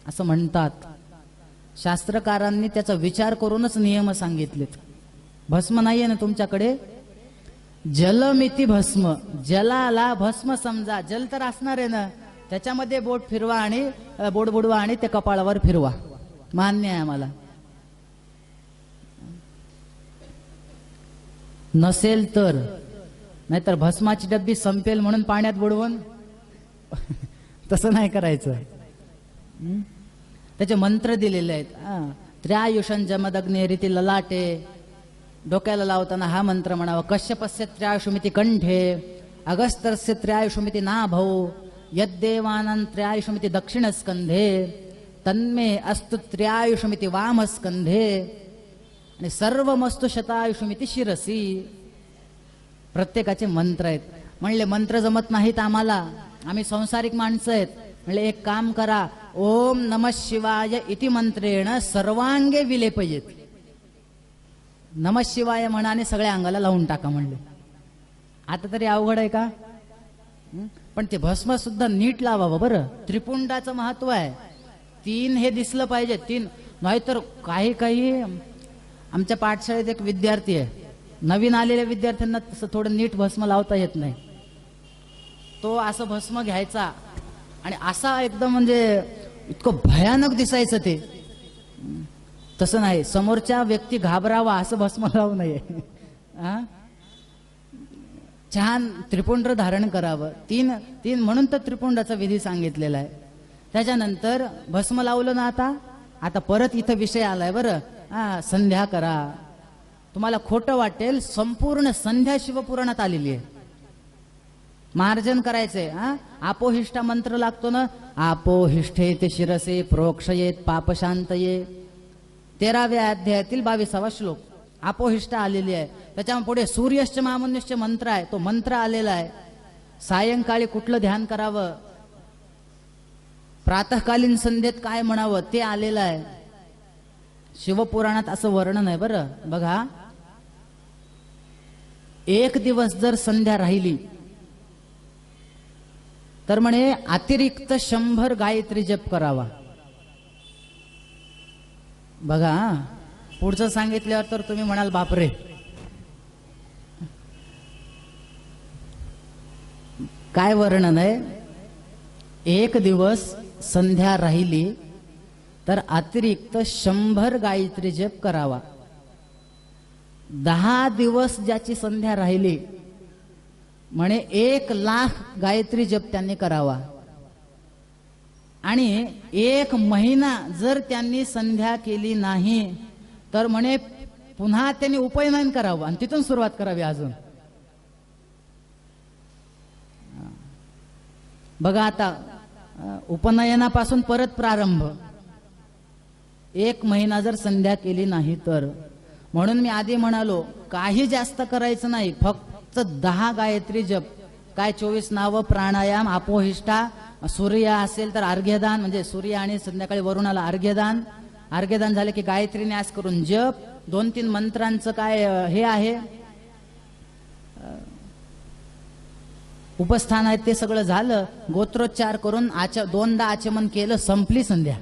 असं म्हणतात. शास्त्रकारांनी त्याचा विचार करूनच नियम सांगितलेत. भस्म नाहीये ना तुमच्याकडे, जलमिती भस्म, जलाला भस्म समजा. जल तर असणार आहे ना, त्याच्यामध्ये बोट फिरवा आणि बोट बुडवा आणि ते कपाळावर फिरवा. मान्य आहे आम्हाला. नसेल तर, नाहीतर भस्माची डब्बी संपेल म्हणून पाण्यात बुडवून तसं नाही करायचं. त्याचे मंत्र दिलेले आहेत. त्र्यायुषं जमदग्ने रीती ललाटे, डोक्याला लावताना हा मंत्र म्हणावा. कश्यपस्य त्र्यायुषमिती कंठे, अगस्त्यस्य त्र्यायुषमिती नाभौ, यद्देवानां त्र्यायुषमिती दक्षिणस्कंधे, तन्मे अस्तु त्र्यायुषमिती वामस्कंधे, आणि सर्वमस्तु शतायुषमिती शिरसी. प्रत्येकाचे मंत्र आहेत. म्हणले मंत्र जमत नाहीत आम्हाला, आम्ही संसारिक माणसं आहेत. म्हणले एक काम करा, ओम नमः शिवाय इति मंत्रेण सर्वांगे विलेपयेत. नमः शिवाय म्हणाने सगळ्या अंगाला लावून टाका म्हणले. आता तरी अवघड आहे का? पण ते भस्म सुद्धा नीट लावावं बरं. त्रिपुंडाचं महत्व आहे. 3 हे दिसलं पाहिजे. 3 नाहीतर काही आमच्या पाठशाळेत एक विद्यार्थी आहे, नवीन आलेल्या विद्यार्थ्यांना तसं थोडं नीट भस्म लावता येत नाही. तो असं भस्म घ्यायचा आणि असा एकदम म्हणजे इतकं भयानक दिसायचं ते. तसं नाही, समोरच्या व्यक्ती घाबरावा असं भस्म लावू नये. छान त्रिपुंड धारण करावं. 3 म्हणून तर त्रिपुंडाचा विधी सांगितलेला आहे. त्याच्यानंतर भस्म लावलं ना, आता परत इथं विषय आलाय बरं. संध्या करा. तुम्हाला खोटं वाटेल, संपूर्ण संध्या शिवपुराणात आलेली आहे. मार्जन करायचंय. आपोहिष्ठा मंत्र लागतो ना, आपोहिष्ठे ते शिरसे प्रोक्षयेत पापशांतये. 13व्या अध्यायातील 22वा श्लोक आपोहिष्ठा आलेली आहे. त्याच्या पुढे सूर्यश्च मामुन्यश्च मंत्र आहे, तो मंत्र आलेला आहे. सायंकाळी कुठलं ध्यान करावं, प्रातःकालीन संध्येत काय म्हणावं ते आलेलं आहे. शिवपुराणात असं वर्णन आहे बरं. बघा, 1 दिवस जर संध्या राहिली तर म्हणे अतिरिक्त 100 गायत्री जप करावा. बघा, पुढचं सांगितल्यावर तर तुम्ही म्हणाल बापरे. काय वर्णन आहे? 1 दिवस संध्या राहिली तर अतिरिक्त 100 गायत्री जप करावा. 10 दिवस ज्याची संध्या राहिली म्हणे 1,00,000 गायत्री जप त्यांनी करावा. आणि 1 महिना जर त्यांनी संध्या केली नाही तर म्हणे पुन्हा त्यांनी उपनयन करावं आणि तिथून सुरुवात करावी अजून. बघा, आता उपनयनापासून परत प्रारंभ. 1 महिना जर संध्या केली नाही तर म्हणून मी आधी म्हणालो काही जास्त करायचं नाही, फक्त 10 गायत्री जप, काय 24 नावं, प्राणायाम, आपोहिष्ठा, सूर्य असेल तर अर्घ्यदान, म्हणजे सूर्य आणि संध्याकाळी वरुणाला अर्घ्यदान, अर्घ्यदान झाले की गायत्री न्यास करून जप, 2-3 मंत्रांचं काय हे आहे उपस्थान आहे, ते सगळं झालं, गोत्रोच्चार करून 2दा आचमन केलं, संपली संध्या.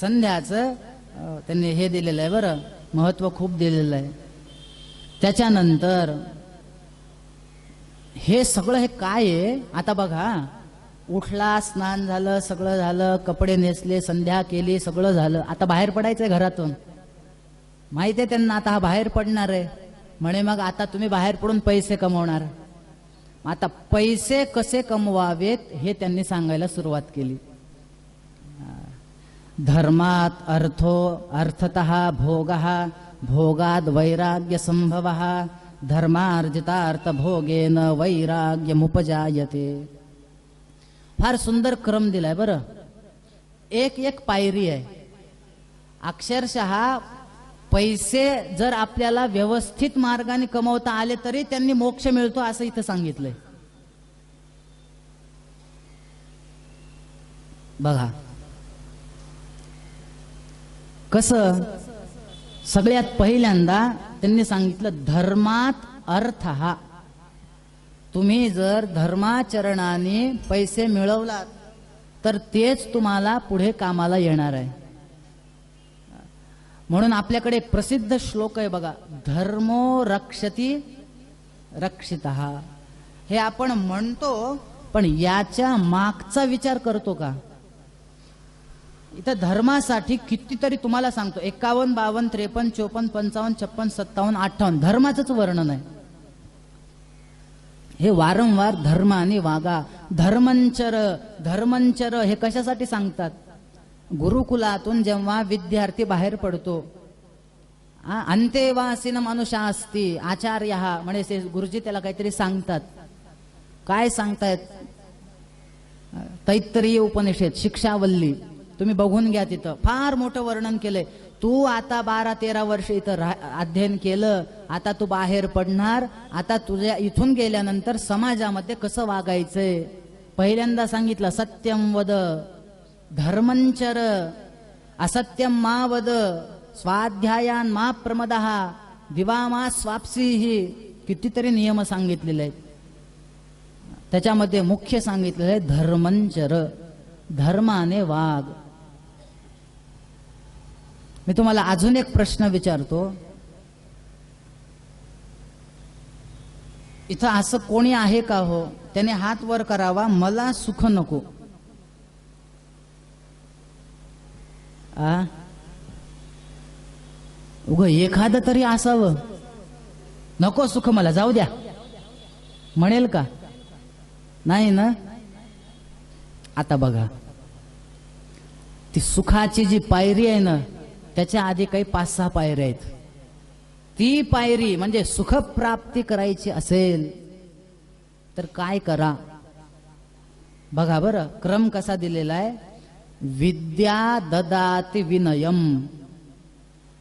संध्याचं त्यांनी हे दिलेलं आहे बरं, महत्व खूप दिलेलं आहे. त्याच्यानंतर हे सगळं हे काय आहे, आता बघा, उठला, स्नान झालं, सगळं झालं, कपडे नेसले, संध्या केली, सगळं झालं, आता बाहेर पडायचंय घरातून. माहिती आहे त्यांना आता हा बाहेर पडणार आहे, म्हणे मग आता तुम्ही बाहेर पडून पैसे कमवणार. आता पैसे कसे कमवावेत हे त्यांनी सांगायला सुरुवात केली. धर्मात अर्थो अर्थतः भोगः, भोगाद वैराग्य संभवः, धर्मार्जितार्थ भोगेन वैराग्यमुपजायते. फार सुंदर क्रम दिलाय बरं, एक पायरी आहे. अक्षरशः पैसे जर आपल्याला व्यवस्थित मार्गाने कमवता आले तरी त्यांनी मोक्ष मिळतो असं इथं सांगितलंय. बघा कसं, सगळ्यात पहिल्यांदा त्यांनी सांगितलं धर्मात अर्थ हा. तुम्ही जर धर्माचरणाने पैसे मिळवलात तर तेच तुम्हाला पुढे कामाला येणार आहे. म्हणून आपल्याकडे एक प्रसिद्ध श्लोक आहे बघा, धर्मो रक्षति रक्षितः. हे आपण म्हणतो पण याच्या मागचा विचार करतो का? इथं धर्मासाठी कितीतरी तुम्हाला सांगतो, 51, 52, 53, 54, 55, 56, 57, 58 धर्माचंच वर्णन आहे. हे वारंवार धर्माने वागा, धर्मंचर, धर्मंचर हे कशासाठी सांगतात? गुरुकुलातून जेव्हा विद्यार्थी बाहेर पडतो, अंतेवासीन मनुष्य असती आचार्य हा, म्हणजे गुरुजी त्याला काहीतरी सांगतात. काय सांगतायत? तैत्तरीय उपनिषद शिक्षावल्ली तुम्ही बघून घ्या, तिथं फार मोठं वर्णन केलंय. तू आता 12-13 वर्ष इथं अध्ययन केलं, आता तू बाहेर पडणार, आता तुझ्या इथून गेल्यानंतर समाजामध्ये कसं वागायचंय. पहिल्यांदा सांगितलं सत्यम वद, धर्मंचर, असत्यम मा वद, स्वाध्यायान मा प्रमदः, दिवा मा स्वाप्सीहि, कितीतरी नियम सांगितलेले आहेत. त्याच्यामध्ये मुख्य सांगितलेलं आहे धर्मंचर, धर्माने वाग. मी तुम्हाला अजून एक प्रश्न विचारतो, इथं असं कोणी आहे का हो त्याने हात वर करावा, मला सुख नको. उग एखादं तरी असावं, नको सुख मला, जाऊ द्या म्हणेल का? नाही ना. आता बघा, ती सुखाची जी पायरी आहे ना, त्याच्या आधी काही 5-6 पायऱ्या आहेत. ती पायरी म्हणजे सुख प्राप्ती करायची असेल तर काय करा? बघा बरं, क्रम कसा दिलेला आहे. विद्या ददाति विनयम.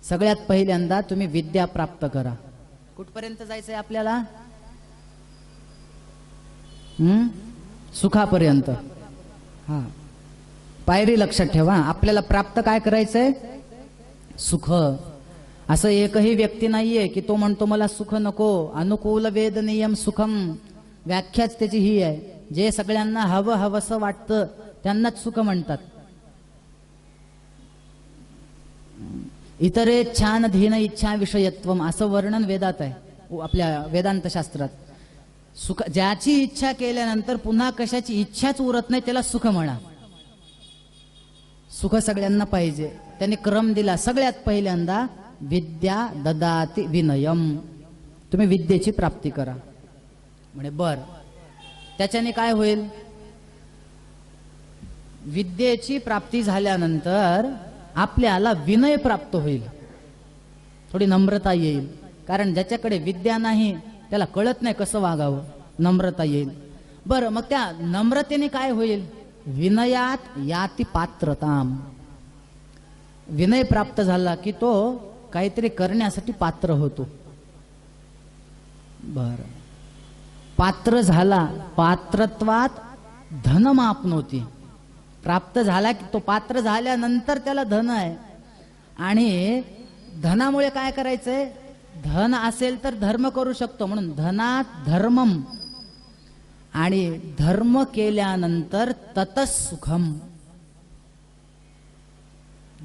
सगळ्यात पहिल्यांदा तुम्ही विद्या प्राप्त करा. कुठपर्यंत जायचंय आपल्याला? सुखापर्यंत. हा, पायरी लक्षात ठेवा. आपल्याला प्राप्त काय करायचंय? सुख. असं एकही व्यक्ती नाहीये की तो म्हणतो मला सुख नको. अनुकूल वेदनीयम सुखम, व्याख्याच त्याची ही आहे. जे सगळ्यांना हवंसं वाटतं त्यांनाच सुख म्हणतात. इतरे छान धीन इच्छा विषयत्वम असं वर्णन वेदात आहे, आपल्या वेदांत शास्त्रात. सुख, ज्याची इच्छा केल्यानंतर पुन्हा कशाची इच्छाच उरत नाही त्याला सुख म्हणा. सुख सगळ्यांना पाहिजे. त्यांनी क्रम दिला, सगळ्यात पहिल्यांदा विद्या ददाति विनयम, तुम्ही विद्येची प्राप्ती करा. म्हणे बर, त्याच्याने काय होईल? विद्येची प्राप्ती झाल्यानंतर आपल्याला विनय प्राप्त होईल, थोडी नम्रता येईल. कारण ज्याच्याकडे विद्या नाही त्याला कळत नाही कसं वागावं, नम्रता येईल. बरं, मग त्या नम्रतेने काय होईल? विनयात याति पात्रताम. विनय प्राप्त झाला की तो काहीतरी करण्यासाठी पात्र होतो. बर, पात्र झाला, पात्रत्वात धनमाप्नोती. प्राप्त झाला की तो पात्र झाल्यानंतर त्याला धन आहे. आणि धनामुळे काय करायचंय? धन असेल तर धर्म करू शकतो, म्हणून धनात धर्मम. आणि धर्म केल्यानंतर ततः सुखम.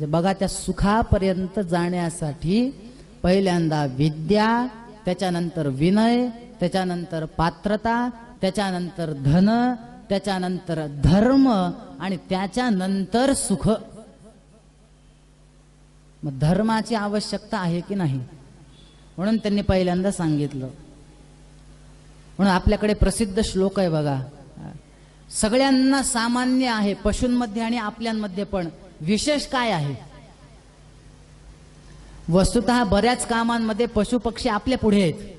बघा, त्या सुखापर्यंत जाण्यासाठी पहिल्यांदा विद्या, त्याच्यानंतर विनय, त्याच्यानंतर पात्रता, त्याच्यानंतर धन, त्याच्यानंतर धर्म आणि त्याच्यानंतर सुख. मग धर्माची आवश्यकता आहे की नाही, म्हणून त्यांनी पहिल्यांदा सांगितलं. म्हणून आपल्याकडे प्रसिद्ध श्लोक आहे बघा, सगळ्यांना सामान्य आहे, पशूंमध्ये आणि आपल्यांमध्ये पण. विशेष काय आहे? वस्तुतः बऱ्याच कामांमध्ये पशु पक्षी आपल्या पुढे आहेत.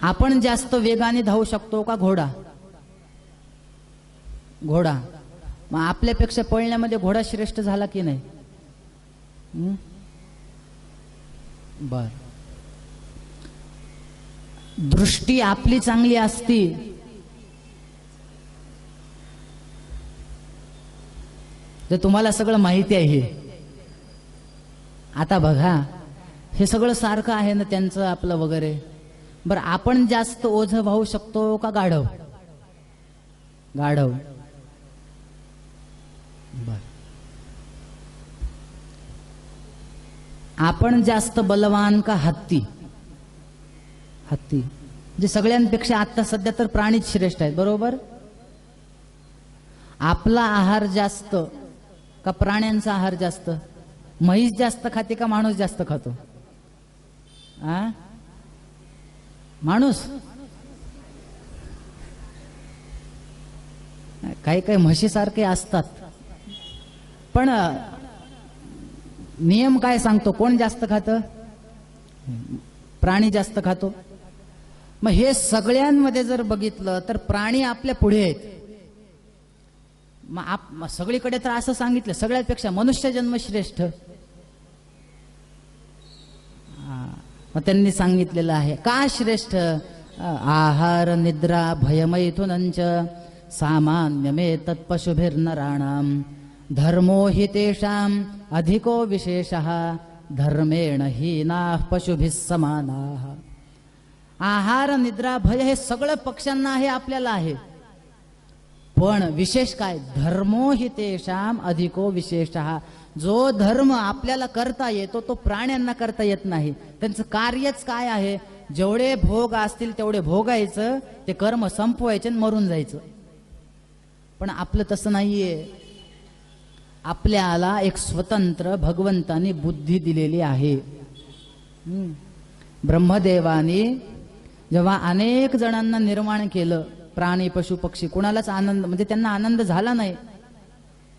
आपण जास्त वेगाने धावू शकतो का घोडा? घोडा. मग आपल्यापेक्षा पळण्यामध्ये घोडा श्रेष्ठ झाला की नाही? बर, दृष्टी आपली चांगली असती तर तुम्हाला सगळं माहिती आहे. आता बघा, हे सगळं सारखं आहे ना त्यांचं आपलं वगैरे. बरं, आपण जास्त ओझं वाहू शकतो का गाढव? गाढव. बर, आपण जास्त बलवान का हत्ती? हत्ती. जे सगळ्यांपेक्षा आता सध्या तर प्राणीच श्रेष्ठ आहेत, बरोबर. आपला आहार जास्त का प्राण्यांचा आहार जास्त? म्हैस जास्त खाते का माणूस जास्त खातो? माणूस. काही काही म्हशीसारखे असतात, पण नियम काय सांगतो? कोण जास्त खातं? प्राणी जास्त खातो. मग हे सगळ्यांमध्ये जर बघितलं तर प्राणी आपल्या पुढे आहेत. मग सगळीकडे तर असं सांगितलं, सगळ्यापेक्षा मनुष्य जन्म श्रेष्ठ. मग त्यांनी सांगितलेलं आहे का श्रेष्ठ? आहार निद्रा भयमैथुनंच सामान्यमे तत्पशुभिर्नराणाम धर्मो हि तेषाम अधिको विशेषः धर्मेण हीनाः पशुभिः समानाः. आहार निद्रा भय हे सगळं पक्ष्यांना आहे, आपल्याला आहे. पण विशेष काय? धर्मो हि तेषाम अधिको विशेषः. जो धर्म आपल्याला करता येतो तो प्राण्यांना करता येत नाही. त्यांचं कार्यच काय आहे? जेवढे भोग असतील तेवढे भोगायचं, ते कर्म संपवायचे आणि मरून जायचं. पण आपलं तसं नाहीये. आपल्याला एक स्वतंत्र भगवंतानी बुद्धी दिलेली आहे. ब्रह्मदेवानी जेव्हा अनेक जणांना निर्माण केलं, प्राणी पशु पक्षी, कुणालाच आनंद म्हणजे त्यांना आनंद झाला नाही.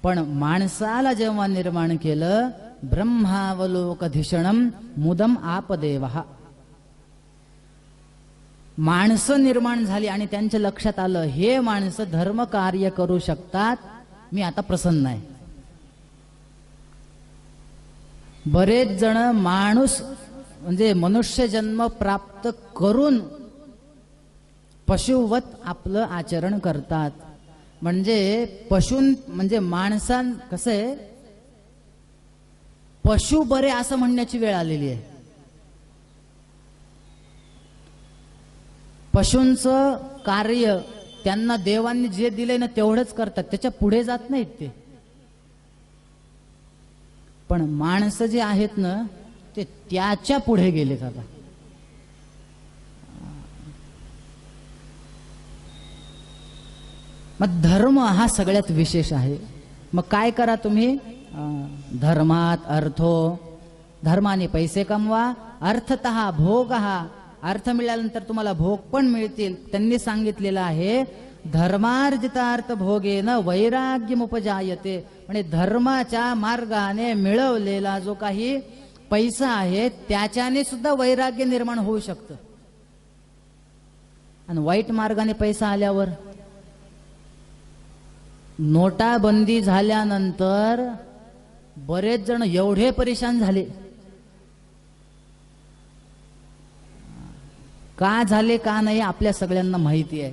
पण माणसाला जेव्हा निर्माण केलं, ब्रह्मावलोकधिषणम मुदम आपदेवः. माणसं निर्माण झाली आणि त्यांच्या लक्षात आलं, हे माणसं धर्म कार्य करू शकतात, मी आता प्रसन्न आहे. बरेच जण माणूस म्हणजे मनुष्य जन्म प्राप्त करून पशुवत आपलं आचरण करतात. म्हणजे म्हणजे माणसां कसं आहे, पशु बरे असं म्हणण्याची वेळ आलेली आहे. पशूंचं कार्य त्यांना देवांनी जे दिले ना तेवढंच करतात, त्याच्या पुढे जात नाहीत ते. पण माणसं जे आहेत ना ते त्याच्या पुढे गेलेत आता. मग धर्म हा सगळ्यात विशेष आहे. मग काय करा तुम्ही? धर्मात अर्थो. धर्माने पैसे कमवा. अर्थतः भोग. अर्थ मिळाल्यानंतर तुम्हाला भोग पण मिळतील. त्यांनी सांगितलेलं आहे, धर्मार्जितार्थ भोगेन वैराग्यमुपजायते. म्हणजे धर्माच्या मार्गाने मिळवलेला जो काही पैसा आहे त्याच्याने सुद्धा वैराग्य निर्माण होऊ शकतं. आणि वाईट मार्गाने पैसा आल्यावर नोटाबंदी झाल्यानंतर बरेच जण एवढे परेशान झाले. का झाले का नाही आपल्या सगळ्यांना माहिती आहे.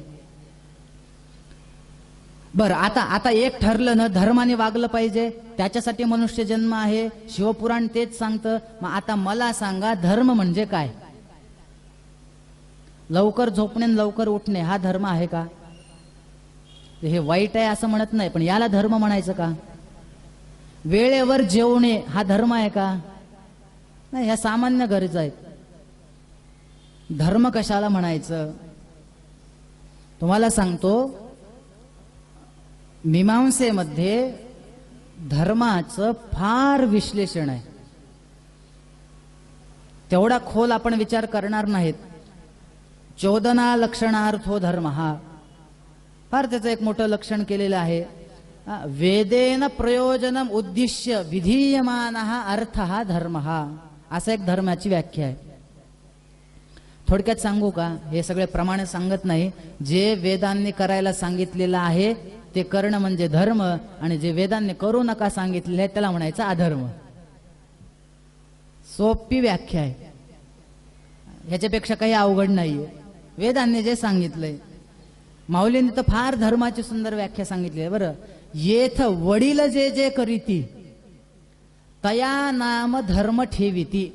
बरं, आता एक ठरलं ना, धर्माने वागलं पाहिजे, त्याच्यासाठी मनुष्य जन्म आहे, शिवपुराण तेच सांगतं. मग आता मला सांगा, धर्म म्हणजे काय? लवकर झोपणे आणि लवकर उठणे हा धर्म आहे का? हे वाईट आहे असं म्हणत नाही, पण याला धर्म म्हणायचं का? वेळेवर जेवणे हा धर्म आहे का? नाही, ह्या सामान्य गरजा आहेत. धर्म कशाला म्हणायचं? तुम्हाला सांगतो, मीमांसेमध्ये धर्माचं फार विश्लेषण आहे. तेवढा खोल आपण विचार करणार नाहीत. 14 लक्षणार्थो धर्म हा फार त्याचं एक मोठं लक्षण केलेलं आहे. वेदेन प्रयोजनम उद्दिश्य विधीयमान अर्थ हा धर्म हा, असं एक धर्माची व्याख्या आहे. थोडक्यात सांगू का? हे सगळे प्रमाणे सांगत नाही. जे वेदांनी करायला सांगितलेलं आहे ते करणं म्हणजे धर्म, आणि जे वेदांनी करू नका सांगितलेलं आहे त्याला म्हणायचं अधर्म. सोपी व्याख्या आहे, ह्याच्यापेक्षा काही अवघड नाहीये. वेदांनी जे सांगितलंय, माऊलींनी तर फार धर्माची सुंदर व्याख्या सांगितली आहे. बरं, येथ वडील जे जे करीती तया नाम धर्म ठेविती,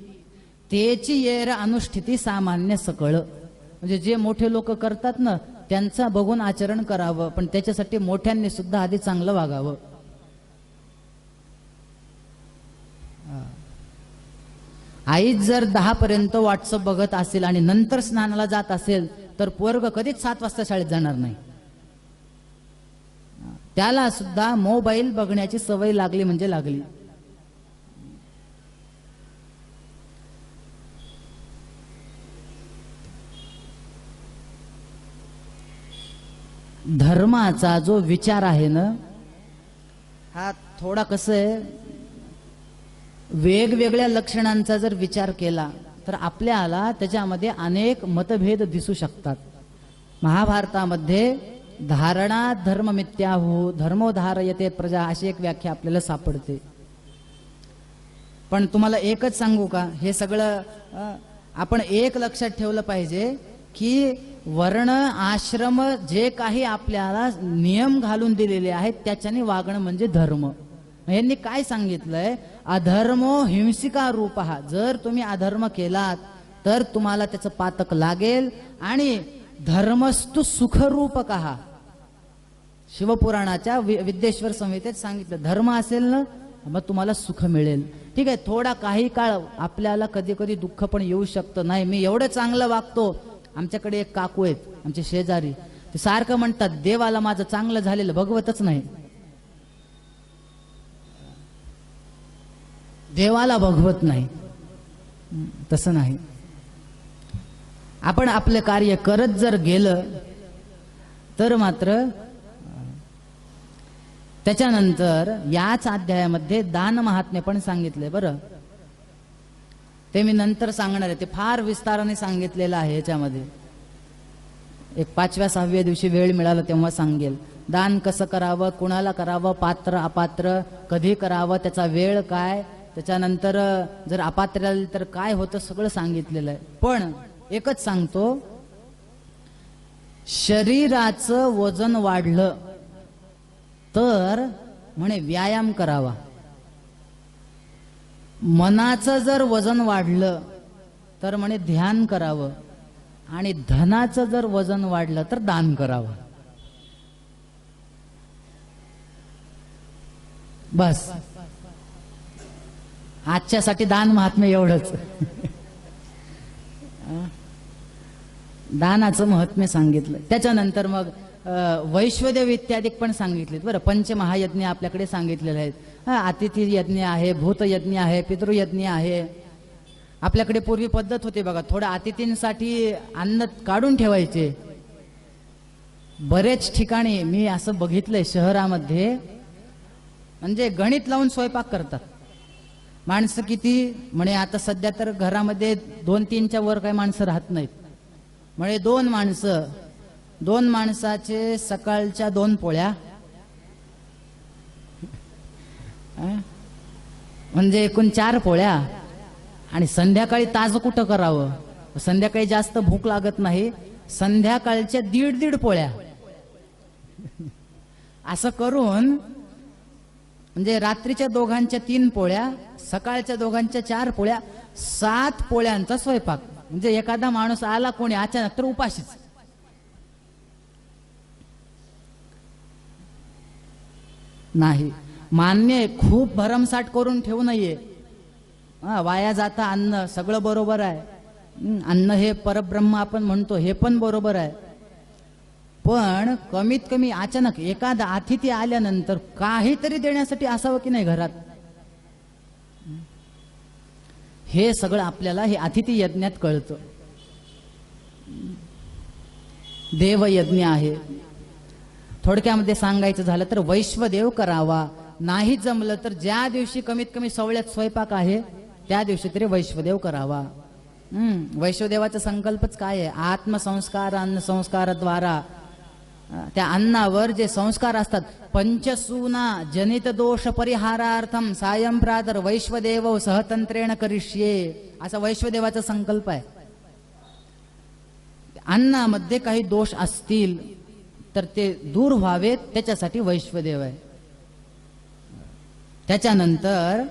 तेची येर अनुष्ठिती सामान्य सकळ. म्हणजे जे मोठे लोक करतात ना, त्यांचं बघून आचरण करावं, पण त्याच्यासाठी मोठ्यांनी सुद्धा आधी चांगलं वागावं. आईच जर 10 पर्यंत व्हॉट्सअप बघत असेल आणि नंतर स्नानाला जात असेल तर पोरग कधीच 7 वाजता शाळेत जाणार नाही. त्याला सुद्धा मोबाईल बघण्याची सवय लागली म्हणजे लागली. धर्माचा जो विचार आहे ना, हा थोडा कसं आहे, वेगवेगळ्या लक्षणांचा जर विचार केला तर आपल्याला त्याच्यामध्ये अनेक मतभेद दिसू शकतात. महाभारतामध्ये धारणा धर्म मिथ्याहु धर्मो धारयते प्रजा अशी एक व्याख्या आपल्याला सापडते. पण तुम्हाला एकच सांगू का, हे सगळं आपण एक लक्षात ठेवलं पाहिजे की वर्ण आश्रम जे काही आपल्याला नियम घालून दिलेले आहेत त्याच्याने वागणं म्हणजे धर्म. यांनी काय सांगितलंय? अधर्मो हिंसिका रूप हा. जर तुम्ही अधर्म केलात तर तुम्हाला त्याचं पातक लागेल. आणि धर्मस्तु सुखरूपक हा, शिवपुराणाच्या विद्येश्वर संहितेत सांगितलं. धर्म असेल ना मग तुम्हाला सुख मिळेल. ठीक आहे, थोडा काही काळ आपल्याला कधी कधी दुःख पण येऊ शकतं. नाही, मी एवढं चांगलं वागतो. आमच्याकडे एक काकू आहेत, आमचे शेजारी, ते सारखं म्हणतात देवाला माझं चांगलं झालेलं भगवतच नाही, देवाला भगवत नाही. तसं नाही. आपण आपलं कार्य करत जर गेलं तर मात्र. त्याच्यानंतर याच अध्यायामध्ये दान महात्म्य पण सांगितले. बरं, ते मी नंतर सांगणार आहे. ते फार विस्ताराने सांगितलेलं आहे. याच्यामध्ये एक 5व्या 6व्या दिवशी वेळ मिळाला तेव्हा सांगेल. दान कसं करावं, कुणाला करावं, पात्र अपात्र, कधी करावं, त्याचा वेळ काय, त्याच्यानंतर जर अपात्र तर काय होतं, सगळं सांगितलेलं आहे. पण एकच सांगतो, शरीराचं वजन वाढलं तर म्हणे व्यायाम करावा. मनाचं जर वजन वाढलं तर म्हणे ध्यान करावं. आणि धनाचं जर वजन वाढलं तर दान करावं. बस, आजच्यासाठी दान महात्म्य एवढंच. दानाचं महात्म्य सांगितलं. त्याच्यानंतर मग वैश्वदेव इत्यादी पण सांगितलेत. बरं, पंचमहायज्ञ आपल्याकडे सांगितलेले आहेत. अतिथी यज्ञ आहे, भूतयज्ञ आहे, पितृयज्ञ आहे. आपल्याकडे पूर्वी पद्धत होती बघा, थोडं अतिथींसाठी अन्न काढून ठेवायचे. बरेच ठिकाणी मी असं बघितलंय शहरामध्ये, म्हणजे गणित लावून स्वयंपाक करतात. माणसं किती म्हणे, आता सध्या तर घरामध्ये 2-3च्या वर काही माणसं राहत नाहीत. म्हणजे 2 माणसं, 2 माणसाचे सकाळच्या 2 पोळ्या म्हणजे एकूण 4 पोळ्या. आणि संध्याकाळी ताज कुठं करावं, संध्याकाळी जास्त भूक लागत नाही, संध्याकाळच्या 1.5 पोळ्या असं करून, म्हणजे रात्रीच्या दोघांच्या 3 पोळ्या, सकाळच्या दोघांच्या 4 पोळ्या, 7 पोळ्यांचा स्वयंपाक. म्हणजे एखादा माणूस आला कोणी अचानक तर उपाशीच. नाही, मान्य आहे, खूप भरमसाठ करून ठेवू नये. वाया जाता अन्न, सगळं बरोबर आहे. अन्न हे परब्रह्म आपण म्हणतो, हे पण बरोबर आहे. पण कमीत कमी अचानक एखादा अतिथी आल्यानंतर काहीतरी देण्यासाठी असावं की नाही घरात. हे सगळं आपल्याला हे अतिथी यज्ञात कळतं. देवयज्ञ आहे. थोडक्यामध्ये सांगायचं झालं तर वैश्वदेव करावा. नाही जमलं तर ज्या दिवशी कमीत कमी सवळ्यात स्वयंपाक आहे त्या दिवशी तरी वैश्वदेव करावा. वैश्वदेवाचा संकल्पच काय आहे? आत्मसंस्कार अन्न संस्काराद्वारा त्या अन्नावर जे संस्कार असतात, पंचसूना जनित दोष परिहारार्थम सायं प्रातर वैश्वदेव सहतंत्रेण करिष्ये, असा वैश्वदेवाचा संकल्प आहे. अन्नामध्ये काही दोष असतील तर ते दूर व्हावेत, त्याच्यासाठी वैश्वदेव आहे. त्याच्यानंतर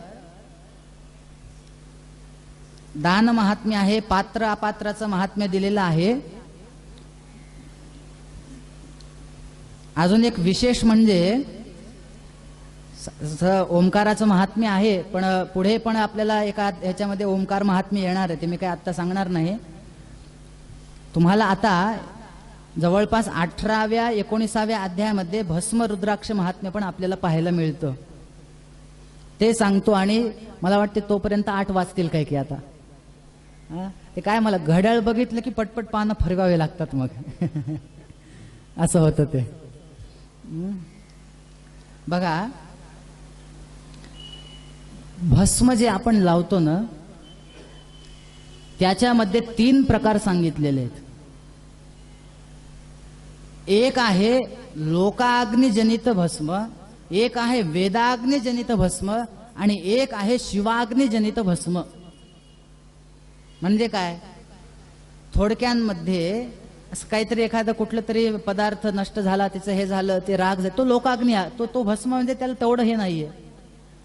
दान महात्म्य आहे, पात्र अपात्राचं महात्म्य दिलेलं आहे. अजून एक विशेष म्हणजे ओंकाराचं महात्म्य आहे, पण पुढे पण आपल्याला एका ह्याच्यामध्ये ओंकार महात्म्य येणार आहे, ते मी काय आता सांगणार नाही. तुम्हाला आता जवळपास 18व्या 19व्या अध्यायामध्ये भस्म रुद्राक्ष महात्म्य पण आपल्याला पाहायला मिळतं. ते सांगतो आणि मला वाटते तोपर्यंत 8 वाजतील काय की आता. ते काय, मला घड्याळ बघितलं की पटपट पानं फरवावे लागतात मग असं होतं ते. बघा, भस्म जे आपण लावतो ना, त्याच्यामध्ये 3 प्रकार सांगितलेले आहेत. एक आहे लोकाग्निजनित भस्म, एक आहे वेदाग्निजनित भस्म आणि एक आहे शिवाग्निजनित भस्म. म्हणजे काय, थोडक्यांमध्ये असं काहीतरी एखादा कुठलं तरी पदार्थ नष्ट झाला, त्याचं हे झालं, ते राग झालं, तो लोकाग्नी, तो भस्म, म्हणजे त्याला तेवढं हे नाहीये.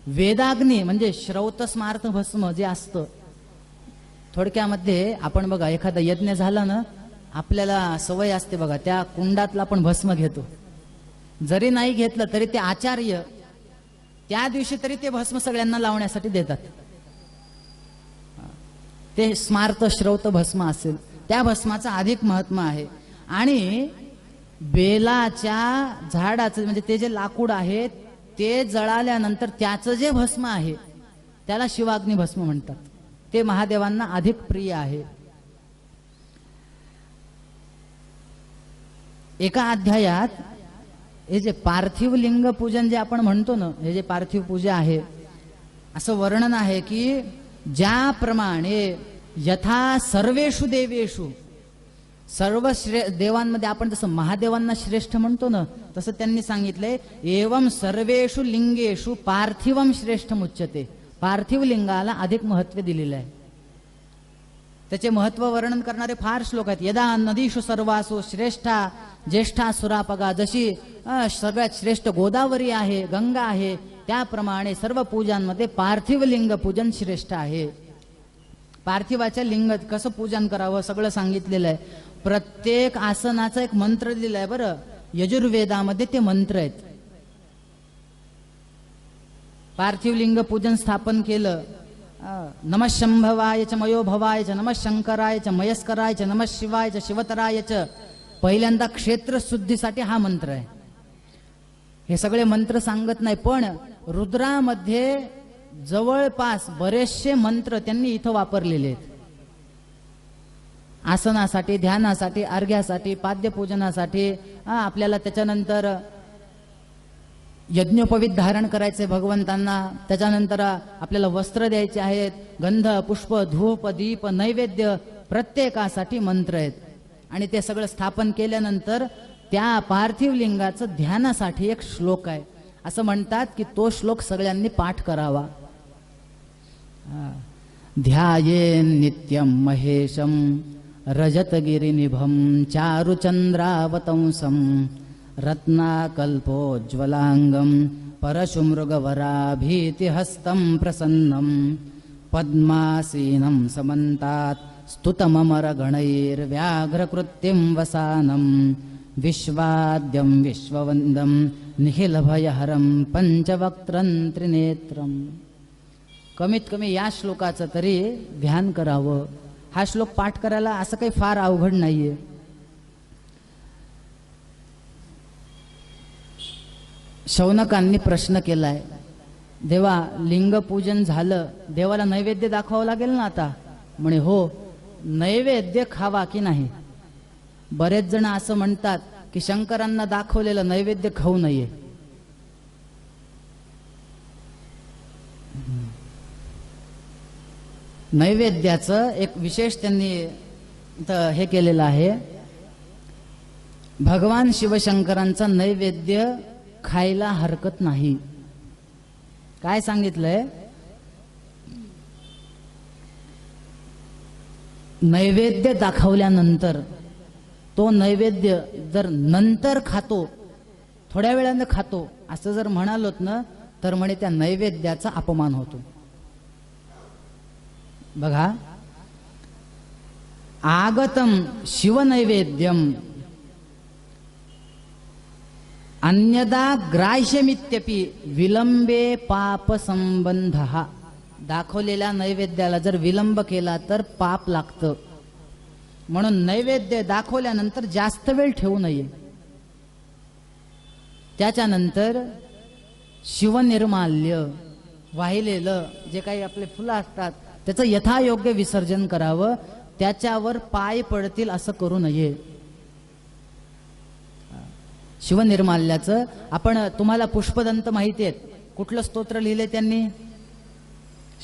वेदाग्नी म्हणजे श्रौत स्मार्त भस्म जे असतं, थोडक्यामध्ये आपण बघा एखादा यज्ञ झाला ना, आपल्याला सवय असते बघा, त्या कुंडातला आपण भस्म घेतो. जरी नाही घेतलं तरी ते आचार्य त्या दिवशी तरी ते भस्म सगळ्यांना लावण्यासाठी देतात. ते स्मार्त श्रौत भस्म असेल, त्या भस्माचं अधिक महत्व आहे. आणि बेलाच्या झाडाचं म्हणजे ते जे लाकूड आहे ते जळाल्यानंतर त्याचं जे भस्म आहे त्याला शिवाग्नी भस्म म्हणतात. ते महादेवांना अधिक प्रिय आहे. एका अध्यायात हे जे पार्थिव लिंग पूजन जे आपण म्हणतो ना, हे जे पार्थिव पूजा आहे, असं वर्णन आहे की ज्याप्रमाणे यथा सर्वेषु देवेषु, सर्व देवांमध्ये आपण जसं महादेवांना श्रेष्ठ म्हणतो ना, तसं त्यांनी सांगितलंय एवं सर्वेषु लिंगेषु पार्थिवम श्रेष्ठ मुच्यते. पार्थिव लिंगाला अधिक महत्व दिलेलं आहे. त्याचे महत्व वर्णन करणारे फार श्लोक आहेत. यदा नदीषु सर्वासु श्रेष्ठा ज्येष्ठा सुरापगा, जशी सगळ्यात श्रेष्ठ गोदावरी आहे, गंगा आहे, त्याप्रमाणे सर्व पूजांमध्ये पार्थिव लिंग पूजन श्रेष्ठ आहे. पार्थिवाच्या लिंग कसं पूजन करावं सगळं सांगितलेलं आहे. प्रत्येक आसनाचा एक मंत्र दिलेला आहे. बरं, यजुर्वेदामध्ये ते मंत्र आहेत. पार्थिव लिंग पूजन स्थापन केलं, नमः शंभवाय च मयो भवाय च, नमः शंकराय च मयस्कराय च, नमः शिवाय च शिवतराय च. पहिल्यांदा क्षेत्र शुद्धीसाठी हा मंत्र आहे. हे सगळे मंत्र सांगत नाही, पण रुद्रामध्ये जवळपास बरेचसे मंत्र त्यांनी इथं वापरलेले आहेत. आसनासाठी, ध्यानासाठी, अर्घ्यासाठी, पाद्यपूजनासाठी, आपल्याला त्याच्यानंतर यज्ञोपवीत धारण करायचे भगवंतांना, त्याच्यानंतर आपल्याला वस्त्र द्यायचे आहेत, गंध पुष्प धूप दीप नैवेद्य प्रत्येकासाठी मंत्र आहेत. आणि ते सगळं स्थापन केल्यानंतर त्या पार्थिव लिंगाचं ध्यानासाठी एक श्लोक आहे. असं म्हणतात की तो श्लोक सगळ्यांनी पाठ करावा. ध्यायेन् नित्यं महेशं रजतगिरिनिभं चारुचन्द्रावतंसं रत्नाकल्पोज्ज्वलाङ्गं परशुमृगवराभीतिहस्तं प्रसन्नं पद्मासीनं समन्तात् स्तुतममरगणैर्व्याघ्रकृत्तिं वसानं विश्वाद्यं विश्ववन्दं निखिलभयहरं पंचवक्त्रं त्रिनेत्रं. कमीत कमी या श्लोकाचं तरी ध्यान करावं. हा श्लोक पाठ करायला असं काही फार अवघड नाहीये. शौनकांनी प्रश्न केलाय, देवा लिंगपूजन झालं, देवाला नैवेद्य दाखवावं लागेल ना आता. म्हणे हो, नैवेद्य खावा की नाही. बरेच जण असं म्हणतात की शंकरांना दाखवलेलं नैवेद्य खाऊ नये. नैवेद्याचं एक विशेष त्यांनी हे केलेलं आहे. भगवान शिवशंकरांचा नैवेद्य खायला हरकत नाही. काय सांगितलंय? नैवेद्य दाखवल्यानंतर तो नैवेद्य जर नंतर खातो, थोड्या वेळानं खातो असं जर म्हणालोत ना, तर म्हणे त्या नैवेद्याचा अपमान होतो. बघा, आगतम शिवनैवेद्यम अन्यदा ग्राह्यमित्यपि विलंबे पाप संबंध. दाखवलेल्या नैवेद्याला जर विलंब केला तर पाप लागतं. म्हणून नैवेद्य दाखवल्यानंतर जास्त वेळ ठेवू नये. त्याच्यानंतर शिवनिर्माल्य, वाहिलेलं जे काही आपले फुलं असतात त्याचं यथायोग्य विसर्जन करावं. त्याच्यावर पाय पडतील असं करू नये. शिवनिर्माल्याचं आपण, तुम्हाला पुष्पदंत माहिती आहेत, कुठलं स्तोत्र लिहिले त्यांनी?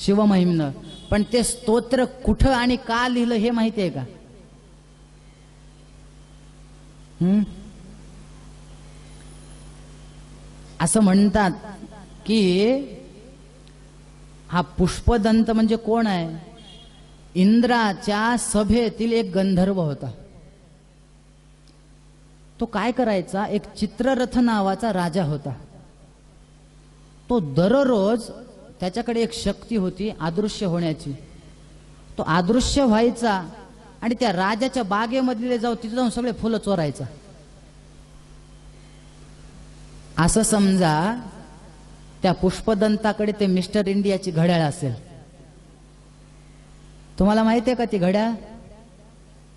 शिवमहिम्न. पण ते स्तोत्र कुठं आणि का लिहिलं हे माहिती आहे का? असं म्हणतात की हा पुष्पदंत म्हणजे कोण आहे? इंद्राच्या सभेतील एक गंधर्व होता. तो काय करायचा? एक चित्ररथ नावाचा राजा होता. तो दररोज, त्याच्याकडे एक शक्ती होती अदृश्य होण्याची. तो अदृश्य व्हायचा आणि त्या राजाच्या बागेमधले तिथे जाऊन सगळे फुलं चोरायचा. असं समजा त्या पुष्पदंताकडे ते मिस्टर इंडियाची घड्याळ असेल. तुम्हाला माहिती आहे का ती घड्याळ?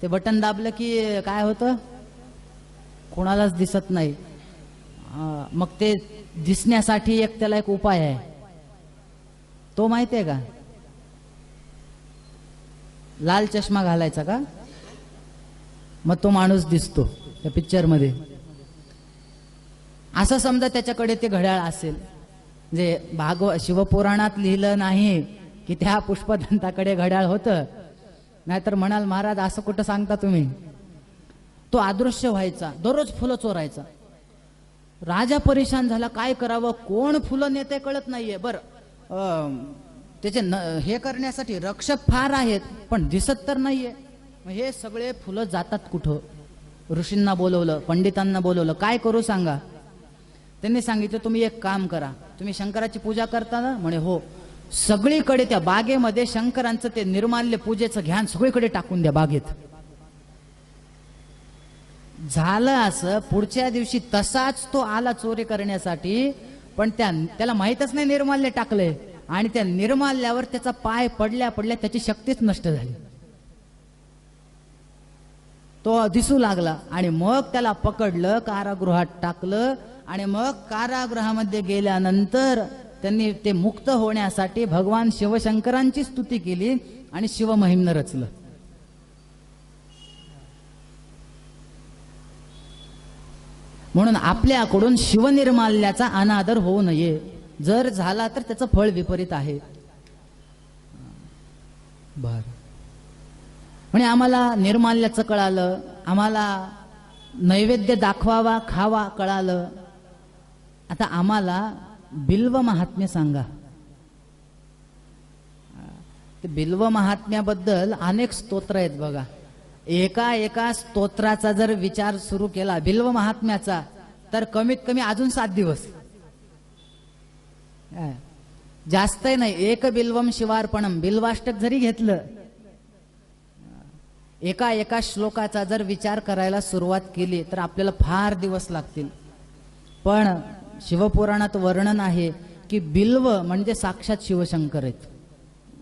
ते बटन दाबलं की काय होतं? कोणालाच दिसत नाही. मग ते दिसण्यासाठी त्याला एक उपाय आहे. तो माहिती आहे का? लाल चष्मा घालायचा का? मग तो माणूस दिसतो त्या पिक्चर मध्ये. असं समजा त्याच्याकडे ते घड्याळ असेल. म्हणजे शिवपुराणात लिहिलं नाही की त्या पुष्पदंताकडे घड्याळ होतं. नाहीतर म्हणाल महाराज असं कुठं सांगता तुम्ही. तो अदृश्य व्हायचा, दररोज फुलं चोरायचा. राजा परेशान झाला, काय करावं, कोण फुलं नेते कळत नाहीये. बरं, त्याचे हे करण्यासाठी रक्षक फार आहेत पण दिसत तर नाहीये. हे सगळे फुलं जातात कुठं? ऋषींना बोलवलं, पंडितांना बोलवलं, काय करू सांगा. त्यांनी सांगितलं तुम्ही एक काम करा, तुम्ही शंकराची पूजा करता ना? म्हणे हो. सगळीकडे त्या बागेमध्ये शंकरांचं ते निर्माल्य पूजेचं घ्यान सगळीकडे टाकून द्या बागेत. झालं असं, पुढच्या दिवशी तसाच तो आला चोरी करण्यासाठी. पण त्याला माहीतच नाही निर्माल्य टाकलंय. आणि त्या निर्माल्यावर त्याचा पाय पडल्या पडल्या त्याची शक्तीच नष्ट झाली. तो दिसू लागला आणि मग त्याला पकडलं, कारागृहात टाकलं. आणि मग कारागृहामध्ये गेल्यानंतर त्यांनी ते मुक्त होण्यासाठी भगवान शिवशंकरांची स्तुती केली आणि शिवमहिम्न रचलं. म्हणून आपल्याकडून शिवनिर्माल्याचा अनादर होऊ नये. जर झाला तर त्याचं फळ विपरीत आहे. बर, म्हणजे आम्हाला निर्माल्याचं कळालं, आम्हाला नैवेद्य दाखवावा खावा कळालं. आता आम्हाला बिल्व महात्म्य सांगा. ते बिल्व महात्म्याबद्दल अनेक स्तोत्र आहेत बघा. एका एका स्तोत्राचा जर विचार सुरू केला बिल्व महात्म्याचा तर कमीत कमी अजून 7 दिवस. जास्तही नाही. एक बिल्वम शिवार्पणम, बिल्वाष्टक जरी घेतलं, एका एका श्लोकाचा जर विचार करायला सुरुवात केली तर आपल्याला फार दिवस लागतील. पण शिवपुराणात वर्णन आहे की बिल्व म्हणजे साक्षात शिवशंकर आहेत.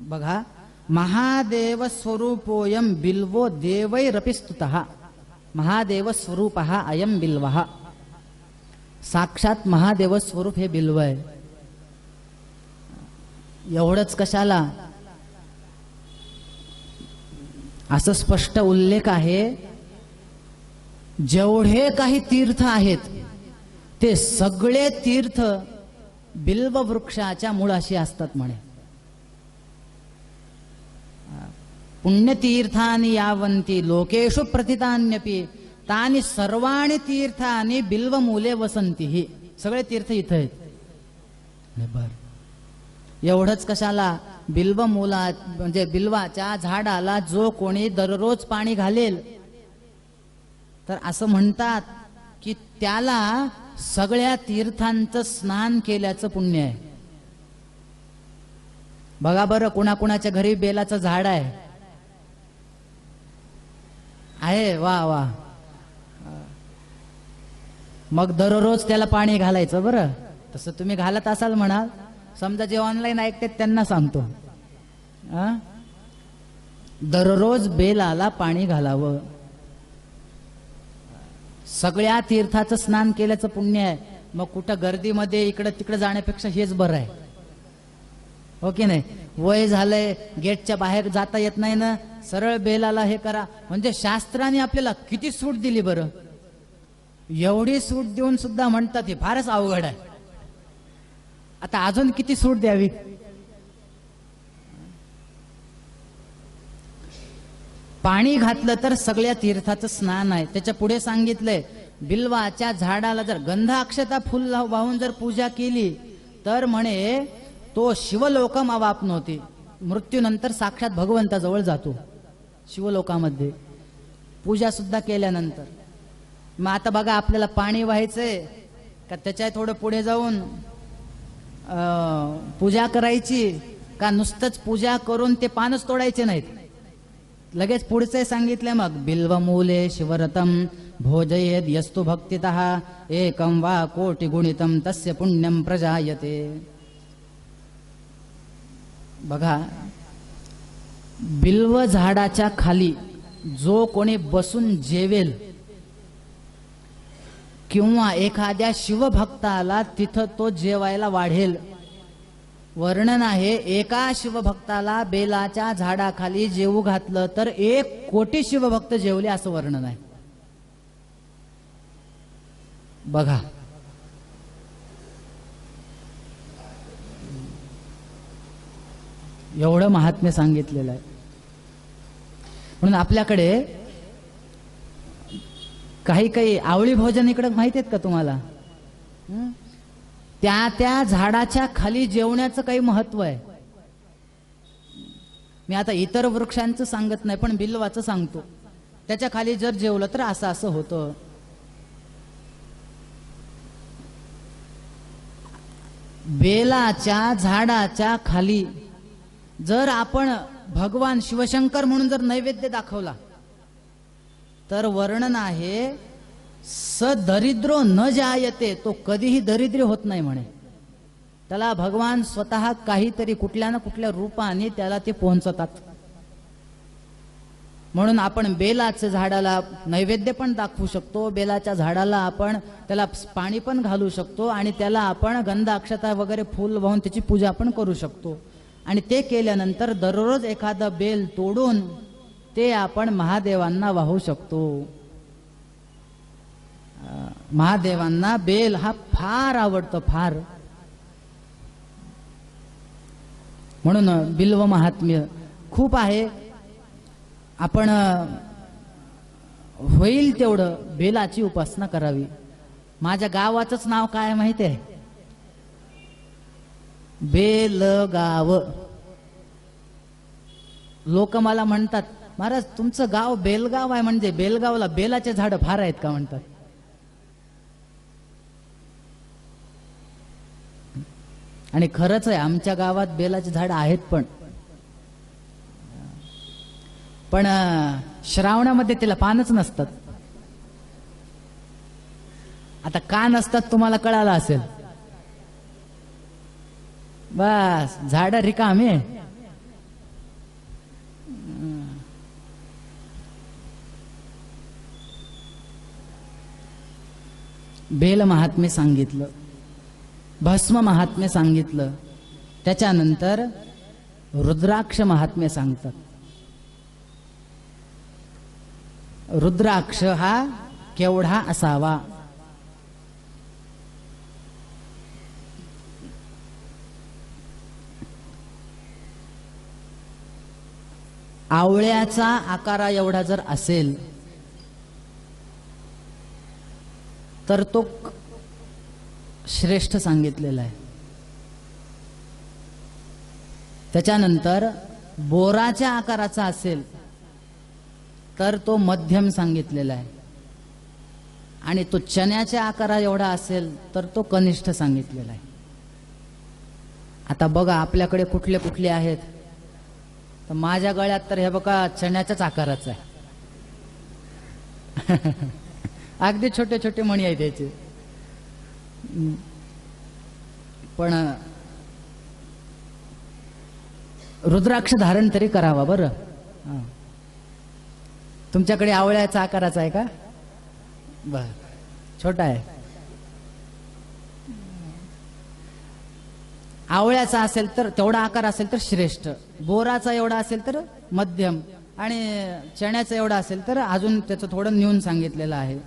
बघा, महादेव स्वरूपोयम बिल्वो देवैरपिस्तुतः, महादेव स्वरूप हा अयम बिल्वः. साक्षात महादेव स्वरूप हे बिल्व आहे. एवढंच कशाला, असं स्पष्ट उल्लेख आहे, जेवढे काही तीर्थ आहेत ते सगळे तीर्थ बिल्व वृक्षाच्या मुळाशी असतात म्हणे. पुण्यतीर्थानि यावन्ति लोकेषु प्रतितान्यपि तानि सर्वाणि तीर्थानि बिल्वमूले वसन्ति. सगळे तीर्थ इथं आहेत. बर, एवढंच कशाला, बिल्व मूला म्हणजे बिल्वाच्या झाडाला जो कोणी दररोज पाणी घालेल तर असं म्हणतात की त्याला सगळ्या तीर्थांचं स्नान केल्याचं पुण्य आहे. बघा बरं, कुणाकुणाच्या घरी बेलाचं झाड आहे? वा वा. मग दररोज त्याला पाणी घालायचं. बरं, तसं तुम्ही घालत असाल म्हणाल. समजा जे ऑनलाईन ऐकतात त्यांना सांगतो, दररोज बेलाला पाणी घालावं. सगळ्या तीर्थाचं स्नान केल्याचं पुण्य आहे. मग कुठं गर्दीमध्ये इकडं तिकडं जाण्यापेक्षा हेच बरं आहे, हो की नाही? वय झालंय, गेटच्या बाहेर जाता येत नाही ना, सरळ बेलाला हे करा. म्हणजे शास्त्राने आपल्याला किती सूट दिली बरं. एवढी सूट देऊन सुद्धा म्हणतात हे फारच अवघड आहे. आता अजून किती सूट द्यावी? पाणी घातलं तर सगळ्या तीर्थाचं स्नान आहे. त्याच्या पुढे सांगितलंय, बिल्वाच्या झाडाला जर गंध अक्षता फुल वाहून जर पूजा केली तर म्हणे तो शिवलोकम अवाप्नोती, मृत्यूनंतर साक्षात भगवंताजवळ जातो शिवलोकामध्ये, पूजा सुद्धा केल्यानंतर. मग आता बघा, आपल्याला पाणी व्हायचंय का त्याच्या थोडं पुढे जाऊन पूजा करायची का नुसतंच पूजा करून ते पानच तोडायचे नाहीत? लगेच पुढचे सांगितले, मग बिल्वमूले शिवरतम भोजयेद यस्तु भक्तितः एकम वा कोटि गुणितम तस्य पुण्यम प्रजायते. बघा, बिल्व झाडाच्या खाली जो कोणी बसून जेवेल किंवा एखाद्या शिवभक्ताला तिथं तो जेवायला वाढेल. वर्णन आहे, एका शिवभक्ताला बेलाच्या झाडाखाली जेवू घातलं तर 1 कोटी शिवभक्त जेवले, असं वर्णन आहे. बघा, एवढं महात्म्य सांगितलेलं आहे. म्हणून आपल्याकडे काही काही आवळी भोजन इकडे माहिती आहेत का तुम्हाला? त्या झाडाच्या खाली जेवण्याचं काही महत्व आहे. मी आता इतर वृक्षांचं सांगत नाही, पण बिल्वाचं सांगतो. त्याच्या खाली जर जेवलं तर असं असं होतं. बेलाच्या झाडाच्या खाली जर आपण भगवान शिवशंकर म्हणून जर नैवेद्य दाखवला तर वर्णन आहे, सदरिद्रो न जायते, तो कधीही दरिद्री होत नाही म्हणे. त्याला भगवान स्वतः काहीतरी कुठल्या ना कुठल्या रूपाने त्याला ते पोहोचतात. म्हणून आपण बेलाच्या झाडाला नैवेद्य पण दाखवू शकतो, बेलाच्या झाडाला आपण त्याला पाणी पण घालू शकतो आणि त्याला आपण गंध अक्षता वगैरे फूल वाहून त्याची पूजा पण करू शकतो. आणि ते केल्यानंतर दररोज एखादा बेल तोडून ते आपण महादेवांना वाहू शकतो. महादेवांना बेल हा फार आवडतो, फार. म्हणून बिल्व महात्म्य खूप आहे. आपण होईल तेवढं बेलाची उपासना करावी. माझ्या गावाचंच नाव काय माहिती आहे? बेलगाव. लोक मला म्हणतात, महाराज तुमचं गाव बेलगाव आहे, म्हणजे बेलगावला बेलाचे झाड फार आहेत का म्हणतात. आणि खरंच आहे, आमच्या गावात बेलाचे झाड आहेत, पण श्रावणामध्ये त्याला पानच नसतात. आता का नसतात तुम्हाला कळालं असेल. बस झाड रिकामे. बेल महात्म्य सांगितलं, भस्म महात्म्य सांगितलं, त्याच्यानंतर रुद्राक्ष महात्म्य सांगतात. रुद्राक्ष हा केवढा असावा. आवळ्याचा आकारा एवढा जर असेल तर तो श्रेष्ठ सांगितलेला आहे. त्याच्यानंतर बोराच्या आकाराचा असेल तर तो मध्यम सांगितलेला आहे, आणि तो चण्याच्या आकारा एवढा असेल तर तो कनिष्ठ सांगितलेला आहे. आता बघा आपल्याकडे कुठले कुठले आहेत. तर माझ्या गळ्यात तर हे बघा चण्याच्याच आकाराचा आहे. अगदी छोटे छोटे मणी आहेत त्याचे. पण रुद्राक्ष धारण तरी करावा बरं. तुमच्याकडे आवळ्याचा आकाराचा आहे का? बर, छोटा आहे. आवळ्याचा असेल तर तेवढा आकार असेल तर श्रेष्ठ, बोराचा एवढा असेल तर मध्यम, आणि चण्याचा एवढा असेल तर अजून त्याचं थोडं न्यून सांगितलेलं आहे.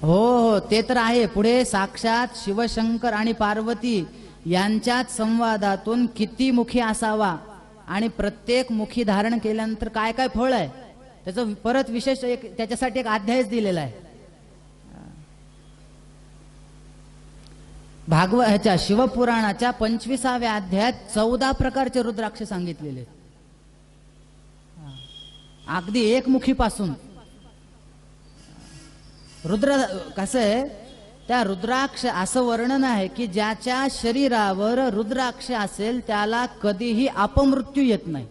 हो हो, ते तर आहे. पुढे साक्षात शिवशंकर आणि पार्वती यांच्यात संवादातून किती मुखी असावा आणि प्रत्येक मुखी धारण केल्यानंतर काय काय फळ आहे त्याचं परत विशेष एक त्याच्यासाठी एक अध्यायच दिलेला आहे. ह्याच्या शिवपुराणाच्या 25व्या अध्यायात 14 प्रकारचे रुद्राक्ष सांगितलेले, अगदी एकमुखीपासून. रुद्र कसं आहे, त्या रुद्राक्ष असं वर्णन आहे की ज्याच्या शरीरावर रुद्राक्ष असेल त्याला कधीही अपमृत्यू येत नाही.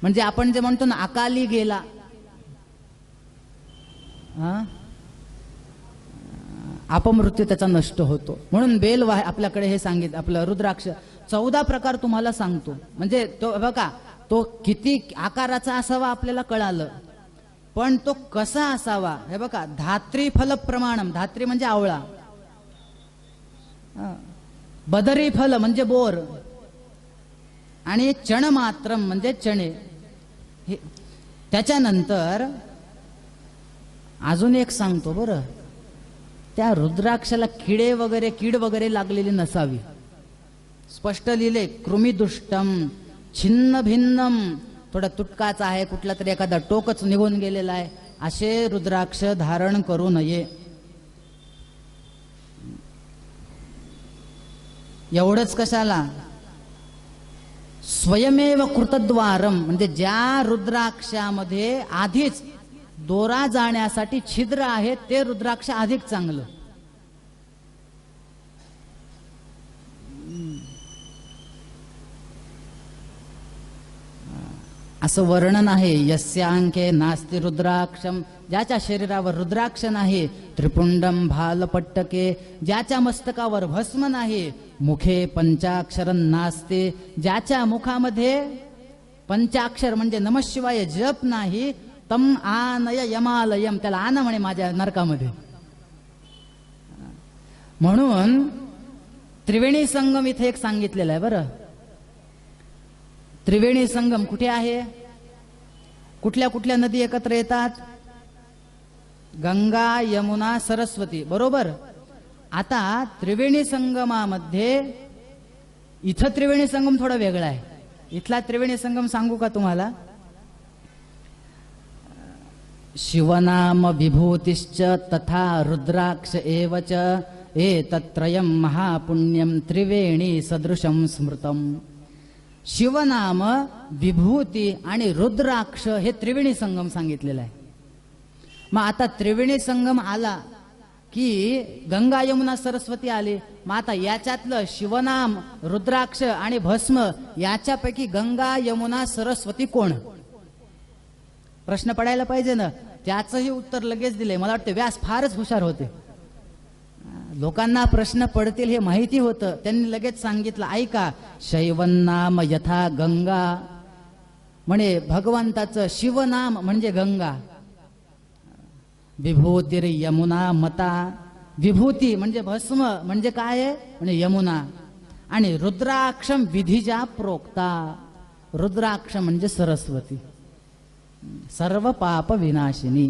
म्हणजे आपण जे म्हणतो ना अकाली गेला, अपमृत्यू त्याचा नष्ट होतो. म्हणून बेल आपल्याकडे हे सांगितलं, आपलं रुद्राक्ष 14 प्रकार तुम्हाला सांगतो. म्हणजे तो बघा, तो किती आकाराचा असावा आपल्याला कळालं, पण तो कसा असावा हे बघा. धात्री फल प्रमाणम, धात्री म्हणजे आवळा, बदरी फल म्हणजे बोर, आणि चण मात्रम म्हणजे चणे. त्याच्यानंतर अजून एक सांगतो बरं, त्या रुद्राक्षाला कीड वगैरे लागलेली नसावी. स्पष्ट लिहिले, कृमिदुष्टम छिन्न भिन्नम, थोडा तुटकाचा आहे, कुठला तरी एखादा टोकच निघून गेलेला आहे, असे रुद्राक्ष धारण करू नये. एवढंच कशाला, स्वयमेव कृतद्वारम, म्हणजे ज्या रुद्राक्षामध्ये आधीच दोरा जाण्यासाठी छिद्र आहे ते रुद्राक्ष अधिक चांगलं. असं वर्णन आहे. यस्यांके नास्ति रुद्राक्षम, ज्याच्या शरीरावर रुद्राक्ष नाही. त्रिपुंडम भालपट्टके, ज्याच्या मस्तकावर भस्म नाही. मुखे पंचाक्षरं नास्ति, ज्याच्या मुखामध्ये पंचाक्षर म्हणजे नमःशिवाय जप नाही. तम आनय यमालयम, त्याला आन म्हणे माझ्या नरकामध्ये. म्हणून त्रिवेणी संगम इथे एक सांगितलेलं आहे बरं. त्रिवेणी संगम कुठे आहे? कुठल्या कुठल्या नदी एकत्र येतात? गंगा, यमुना, सरस्वती, बरोबर. आता त्रिवेणी संगमामध्ये इथं त्रिवेणी संगम थोडा वेगळा आहे. इथला त्रिवेणी संगम सांगू का तुम्हाला? शिवनाम विभूतिश्च तथा रुद्राक्ष एवच एतत्त्रयं महापुण्यं त्रिवेणी सदृशं स्मृतम. शिवनाम, विभूती आणि रुद्राक्ष हे त्रिवेणी संगम सांगितलेलं आहे. मग आता त्रिवेणी संगम आला की गंगा यमुना सरस्वती आली. मग आता याच्यातलं शिवनाम, रुद्राक्ष आणि भस्म याच्यापैकी गंगा यमुना सरस्वती कोण? प्रश्न पडायला पाहिजे ना. त्याचंही उत्तर लगेच दिले. मला वाटतं व्यास फारच हुशार होते. लोकांना प्रश्न पडतील हे माहिती होतं. त्यांनी लगेच सांगितलं, ऐका, शैवनाम यथा गंगा, म्हणे भगवंताचं शिवनाम म्हणजे गंगा. विभूतीर यमुना मता, विभूती म्हणजे भस्म म्हणजे काय आहे म्हणजे यमुना. आणि रुद्राक्षम विधिजा प्रोक्ता, रुद्राक्ष म्हणजे सरस्वती, सर्व पाप विनाशिनी.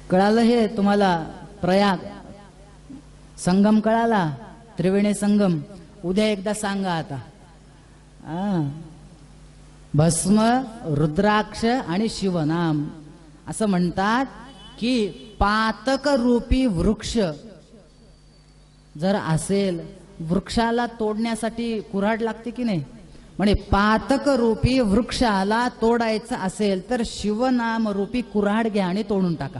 कळालं हे तुम्हाला? प्रयाग संगम कळाला, त्रिवेणी संगम. उद्या एकदा सांगा आता. भस्म, रुद्राक्ष आणि शिवनाम. असं म्हणतात की पातक रूपी वृक्ष जर असेल, वृक्षाला तोडण्यासाठी कुऱ्हाड लागते की नाही, म्हणजे पातक रूपी वृक्षाला तोडायचं असेल तर शिवनाम रूपी कुऱ्हाड घ्या आणि तोडून टाका.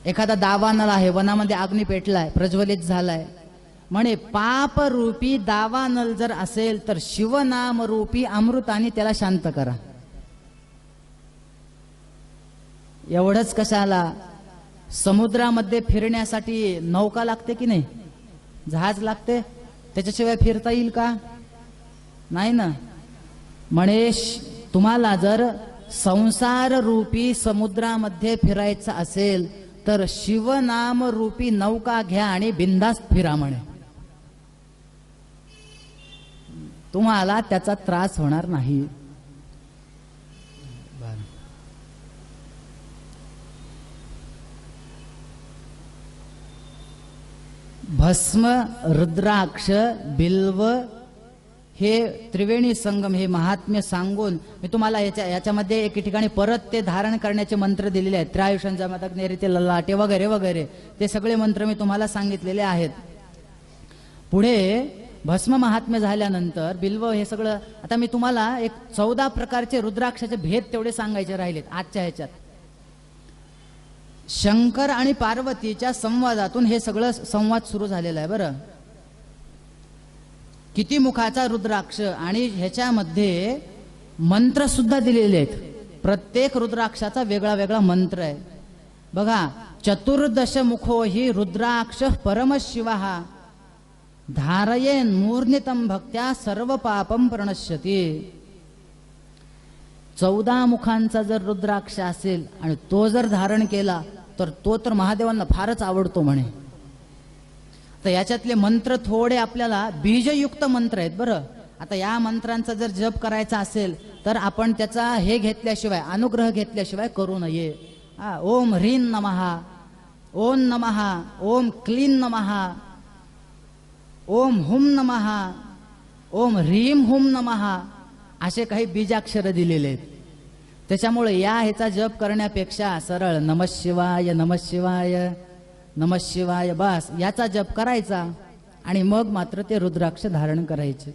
एखादा दावानळ आहे, वनामध्ये अग्नी पेटलाय, प्रज्वलित झालाय, म्हणे पाप रूपी दावानल जर असेल तर शिवनाम रूपी अमृताने त्याला शांत करा. एवढंच कशाला, समुद्रामध्ये फिरण्यासाठी नौका लागते की नाही, जहाज लागते, त्याच्याशिवाय फिरता येईल का? नाही ना. म्हणे तुम्हाला जर संसार रूपी समुद्रामध्ये फिरायचं असेल तर शिवनाम रूपी नौका घ्या आणि बिनधास्त फिरा म्हणे. तुम्हाला त्याचा त्रास होणार नाही. भस्म, रुद्राक्ष, बिल्व हे त्रिवेणी संगम हे महात्म्य सांगून मी तुम्हाला याच्यामध्ये एके ठिकाणी परत ते धारण करण्याचे मंत्र दिलेले आहेत. त्रायुषण जमतक नेरिते ललाटे वगैरे वगैरे ते सगळे मंत्र मी तुम्हाला सांगितलेले आहेत. पुढे भस्म महात्म्य झाल्यानंतर बिल्व हे सगळं. आता मी तुम्हाला एक 14 प्रकारचे रुद्राक्षाचे भेद तेवढे सांगायचे राहिलेत आजच्या ह्याच्यात. शंकर आणि पार्वतीच्या संवादातून हे सगळं संवाद सुरू झालेला आहे. बरं, किती मुखाचा रुद्राक्ष आणि ह्याच्यामध्ये मंत्र सुद्धा दिलेले आहेत. प्रत्येक रुद्राक्षाचा वेगळा वेगळा मंत्र आहे. बघा, चतुर्दश मुखो हि रुद्राक्ष परमशिवः धारयेन मूर्नितम भक्त्या सर्व पापम प्रणश्यती. 14 मुखांचा जर रुद्राक्ष असेल आणि तो जर धारण केला तर तो तर महादेवांना फारच आवडतो म्हणे. तर याच्यातले मंत्र थोडे आपल्याला बीजयुक्त मंत्र आहेत. बरं, आता या मंत्रांचा जर जप करायचा असेल तर आपण त्याचा हे घेतल्याशिवाय, अनुग्रह घेतल्याशिवाय करू नये. ओम ह्रीं नमः, ओम नमः, ओम क्लीं नमः, ओम हुम नमः, ओम ह्रीं हुम नमः, असे काही बीजाक्षर दिलेले आहेत. त्याच्यामुळे या ह्याचा जप करण्यापेक्षा सरळ नमः शिवाय, नमः शिवाय, नमः शिवाय, बस याचा जप करायचा आणि मग मात्र ते रुद्राक्ष धारण करायचे.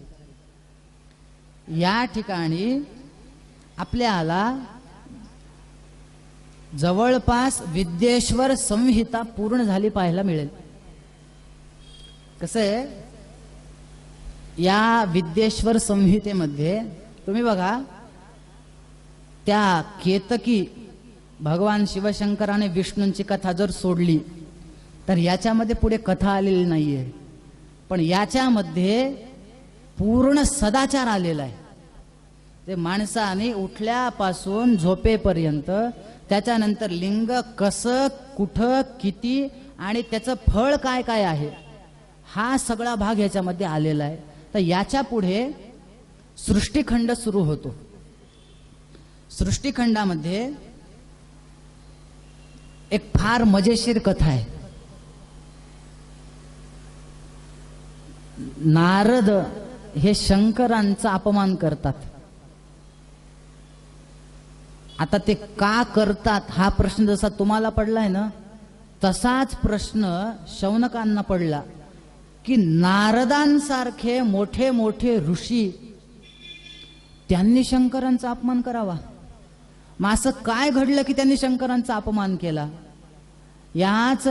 या ठिकाणी आपल्याला जवळपास विद्येश्वर संहिता पूर्ण झाली पाहायला मिळेल. कसं आहे, या विद्येश्वर संहितेमध्ये तुम्ही बघा, त्या केतकी भगवान शिवशंकराने विष्णूंची कथा जर सोडली तर याच्यामध्ये पुढे कथा आलेली नाहीये. पण याच्यामध्ये पूर्ण सदाचार आलेला आहे. ते माणसाने उठल्यापासून झोपेपर्यंत, त्याच्यानंतर लिंग कसं, कुठं, किती आणि त्याचं फळ काय काय आहे, हा सगळा भाग याच्यामध्ये आलेला आहे. तर याच्या पुढे सृष्टिखंड सुरू होतो. सृष्टिखंडामध्ये एक फार मजेशीर कथा आहे. नारद हे शंकरांचा अपमान करतात. आता ते का करतात हा प्रश्न जसा तुम्हाला पडलाय ना, तसाच प्रश्न शौनकांना पडला की नारदांसारखे मोठे मोठे ऋषी त्यांनी शंकरांचा अपमान करावा. मग असं काय घडलं की त्यांनी शंकरांचा अपमान केला? याच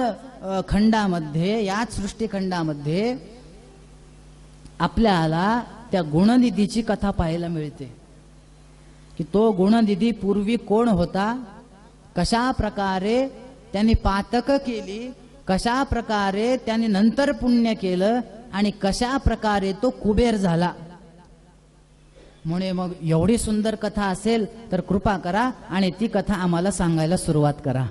खंडामध्ये, याच सृष्टीखंडामध्ये आपल्याला त्या गुणनिधीची कथा पाहायला मिळते की तो गुणनिधी पूर्वी कोण होता, कशा प्रकारे त्यांनी पातक केली, कशा प्रकारे त्यांनी नंतर पुण्य केलं आणि कशा प्रकारे तो कुबेर झाला. म्हणे मग एवढी सुंदर कथा असेल तर कृपा करा आणि ती कथा आम्हाला सांगायला सुरुवात करा.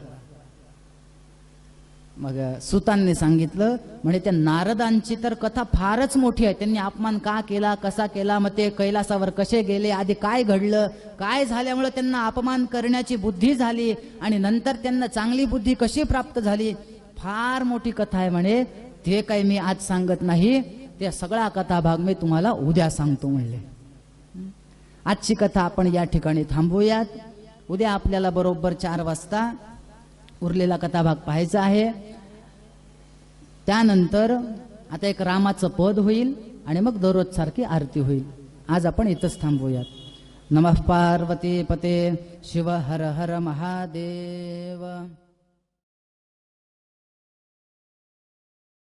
मग सुतांनी सांगितलं, म्हणे त्या नारदांची तर कथा फारच मोठी आहे. त्यांनी अपमान का केला, कसा केला, मग ते कैलासावर कसे गेले, आधी काय घडलं, काय झाल्यामुळे त्यांना अपमान करण्याची बुद्धी झाली आणि नंतर त्यांना चांगली बुद्धी कशी प्राप्त झाली, फार मोठी कथा आहे म्हणे. ते काही मी आज सांगत नाही, ते सगळा कथा भाग मी तुम्हाला उद्या सांगतो म्हणले. आजची कथा आपण या ठिकाणी थांबवूयात. उद्या आपल्याला बरोबर 4 वाजता उरलेला कथाभाग पाहायचा आहे. त्यानंतर आता एक रामाचं पद होईल आणि मग दररोज सारखी आरती होईल. आज आपण इथंच थांबूयात. नमः पार्वती पते शिव हर हर महादेव.